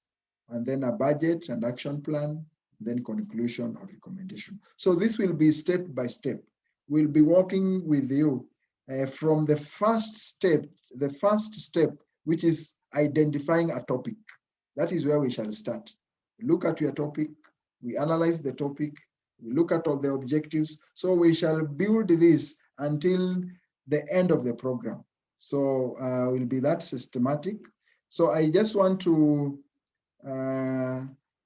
And then a budget and action plan, then conclusion or recommendation. So this will be step by step. We'll be working with you from the first step, which is identifying a topic. That is where we shall start. Look at your topic, we analyze the topic, we look at all the objectives. So we shall build this until the end of the program. So will be that systematic. So I just want to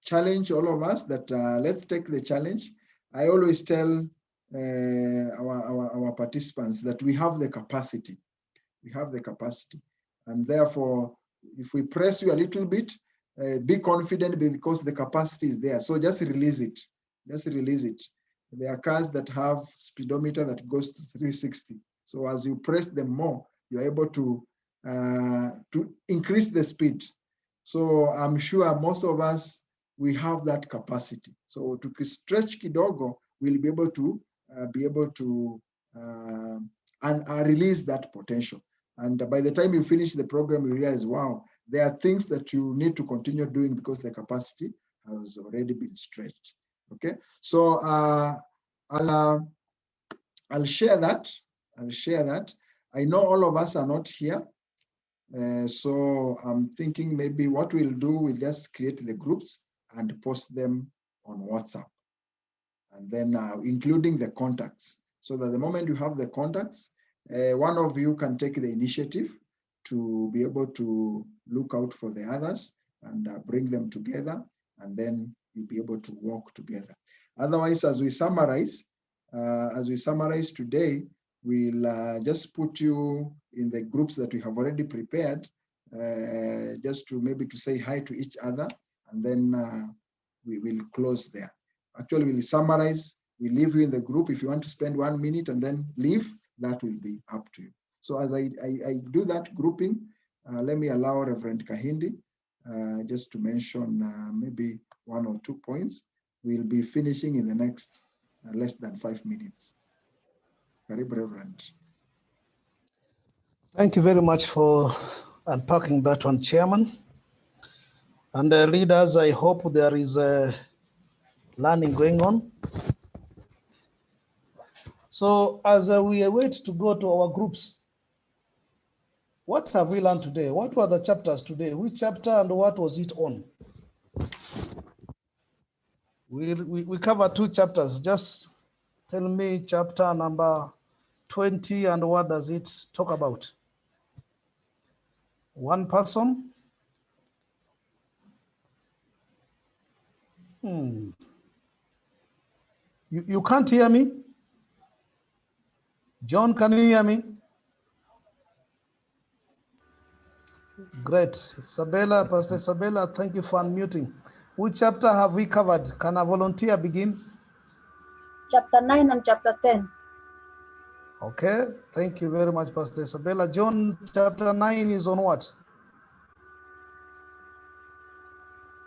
challenge all of us that let's take the challenge. I always tell our participants that we have the capacity. We have the capacity. And therefore, if we press you a little bit, be confident because the capacity is there. So just release it. Just release it. There are cars that have speedometer that goes to 360. So as you press them more, you're able to increase the speed. So I'm sure most of us, we have that capacity. So to stretch kidogo, we'll be able to release that potential. And by the time you finish the program, you realize, wow, there are things that you need to continue doing because the capacity has already been stretched. Okay, so I'll share that. I'll share that. I know all of us are not here. So I'm thinking maybe what we'll do, we'll just create the groups and post them on WhatsApp. And then including the contacts, so that the moment you have the contacts, one of you can take the initiative to be able to look out for the others and bring them together, and then you'll be able to work together. Otherwise, as we summarize today, we'll just put you in the groups that we have already prepared, just to maybe to say hi to each other, and then we will close there. Actually, we'll summarize, we leave you in the group. If you want to spend 1 minute and then leave, that will be up to you. So as I do that grouping, let me allow Reverend Kahindi just to mention maybe 1 or 2 points. We'll be finishing in the next less than 5 minutes. Very Reverend. Thank you very much for unpacking that one, Chairman. And leaders, I hope there is a learning going on. So as we wait to go to our groups, what have we learned today? What were the chapters today? Which chapter and what was it on? We covered 2 chapters. Just tell me chapter number 20 and what does it talk about? One person? You can't hear me? John, can you hear me? Great. Sabella, Pastor Sabella, thank you for unmuting. Which chapter have we covered? Can a volunteer begin? Chapter 9 and chapter 10. Okay, thank you very much, Pastor Isabella. John, chapter 9 is on what?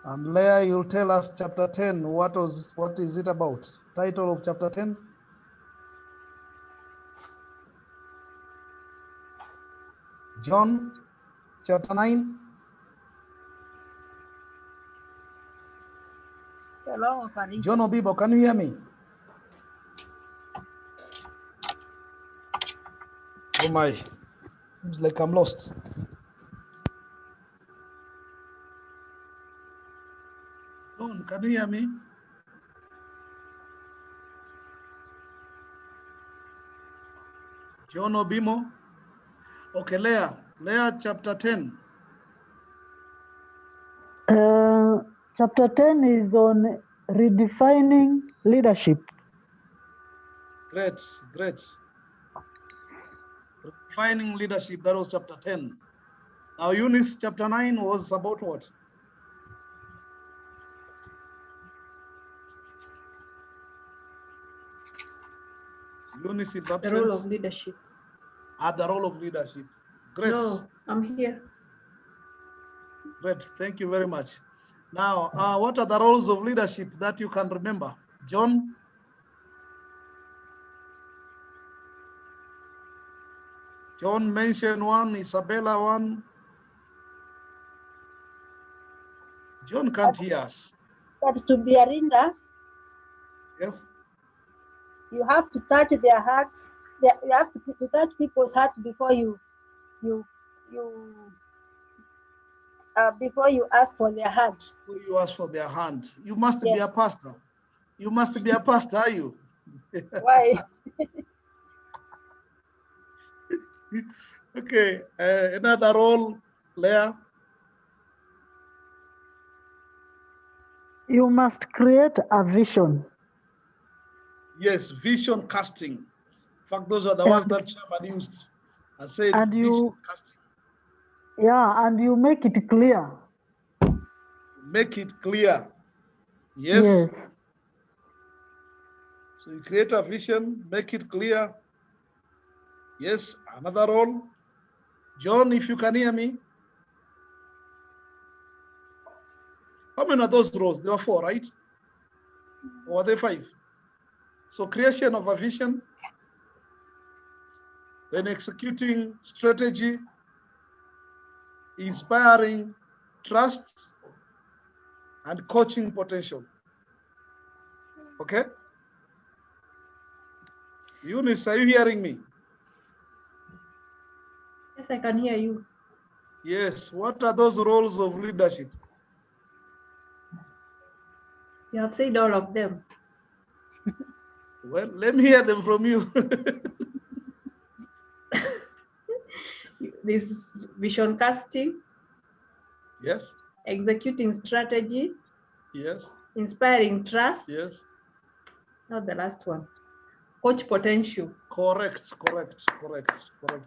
And Leah, you'll tell us chapter 10. What is it about? Title of chapter 10? John, chapter 9. Hello, John Obibo, can you hear me? Oh my, seems like I'm lost. can you hear me? John Obimo? Okay, Leah, chapter 10. Chapter 10 is on redefining leadership. Great. Redefining leadership, that was chapter 10. Now, Eunice, chapter 9 was about what? Eunice is absent. The role of leadership. The role of leadership. Great. No, I'm here. Great, thank you very much. Now, what are the roles of leadership that you can remember? John? John mentioned one, Isabella one. John can't hear us. But to be a leader, Yes. you have to touch their hearts. You have to touch people's hearts before you ask for their hand. Before you ask for their hand. You must be a pastor. You must be a pastor, are you? Why? Okay, another role, Leah. You must create a vision. Yes, vision casting. In fact, those are the words that Chairman used. I said and vision casting. Yeah, and you make it clear. Make it clear. Yes. So you create a vision, make it clear. Yes, another role. John, if you can hear me. How many of those roles? There were 4, right? Or were there 5? So creation of a vision, then executing strategy, inspiring trust, and coaching potential. Okay? Eunice, are you hearing me? Yes, I can hear you. Yes. What are those roles of leadership? You have said all of them. Well, let me hear them from you. This vision casting. Yes. Executing strategy. Yes. Inspiring trust. Yes. Not the last one. Coach potential. Correct.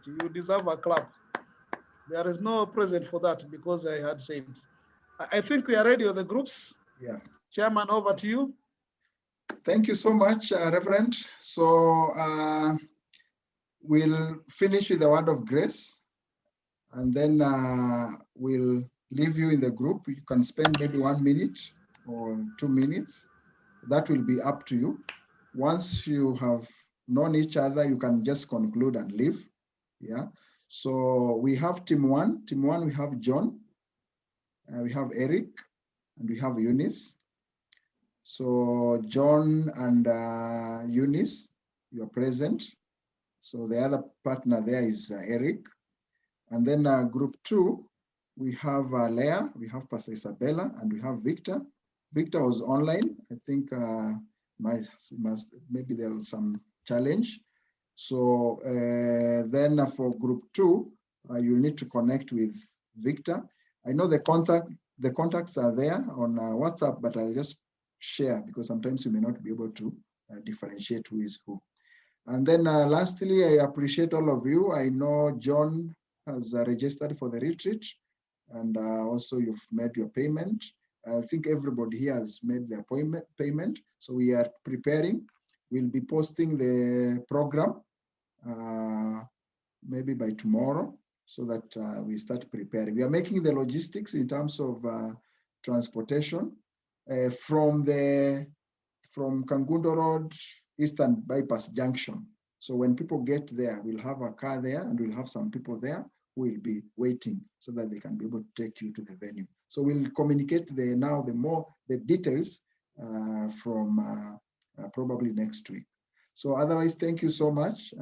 You deserve a clap. There is no present for that because I had said. I think we are ready with the groups. Yeah. Chairman, over to you. Thank you so much, Reverend. So we'll finish with the word of grace, and then we'll leave you in the group. You can spend maybe 1 minute or 2 minutes. That will be up to you. Once you have known each other, you can just conclude and leave. Yeah. So we have team 1. Team 1, we have John, we have Eric, and we have Eunice. So John and Eunice, you are present. So the other partner there is Eric. And then group 2, we have Leah, we have Pastor Isabella, and we have Victor. Victor was online. I think maybe there was some challenge. So then for group 2, you need to connect with Victor. I know the contacts are there on WhatsApp, but I'll just share because sometimes you may not be able to differentiate who is who. And then lastly, I appreciate all of you. I know John has registered for the retreat, and also you've made your payment. I think everybody here has made their payment. So we are preparing. We'll be posting the program maybe by tomorrow so that we start preparing. We are making the logistics in terms of transportation from Kangundo Road, Eastern Bypass Junction. So when people get there, we'll have a car there and we'll have some people there who will be waiting so that they can be able to take you to the venue. So we'll communicate the details from probably next week. So otherwise, thank you so much.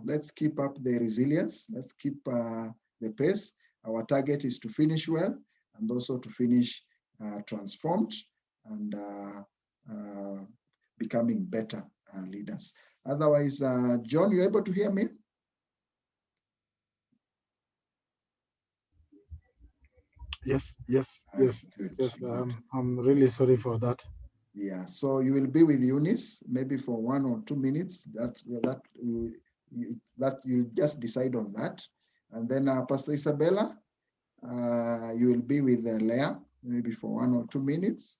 Let's keep up the resilience. Let's keep the pace. Our target is to finish well and also to finish transformed. and becoming better leaders. Otherwise, John, you able to hear me? Yes. Good. Yes. I'm really sorry for that. Yeah. So you will be with Eunice maybe for 1 or 2 minutes. That you just decide on that, and then Pastor Isabella, you will be with Leah maybe for 1 or 2 minutes,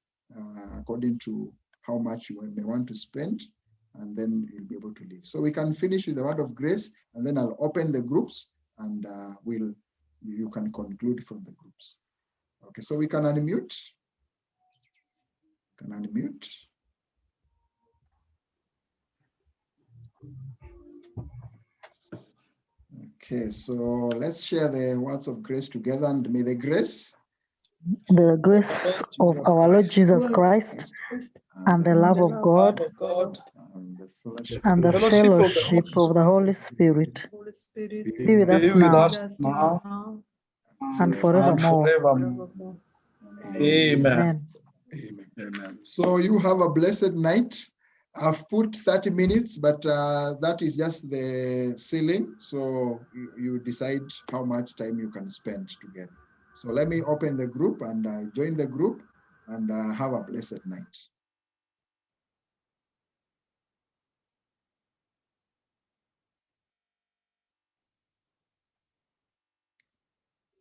according to how much you may want to spend, and then you'll be able to leave. So we can finish with the word of grace, and then I'll open the groups, and you can conclude from the groups. Okay, so we can unmute. Okay, so let's share the words of grace together, and may the grace of our Lord Jesus Christ and the love of God and the fellowship of the Holy Spirit be with us now and forevermore. Amen. Amen. So you have a blessed night. I've put 30 minutes, but that is just the ceiling. So you decide how much time you can spend together. So let me open the group and join the group, and have a blessed night.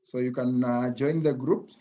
So you can join the group.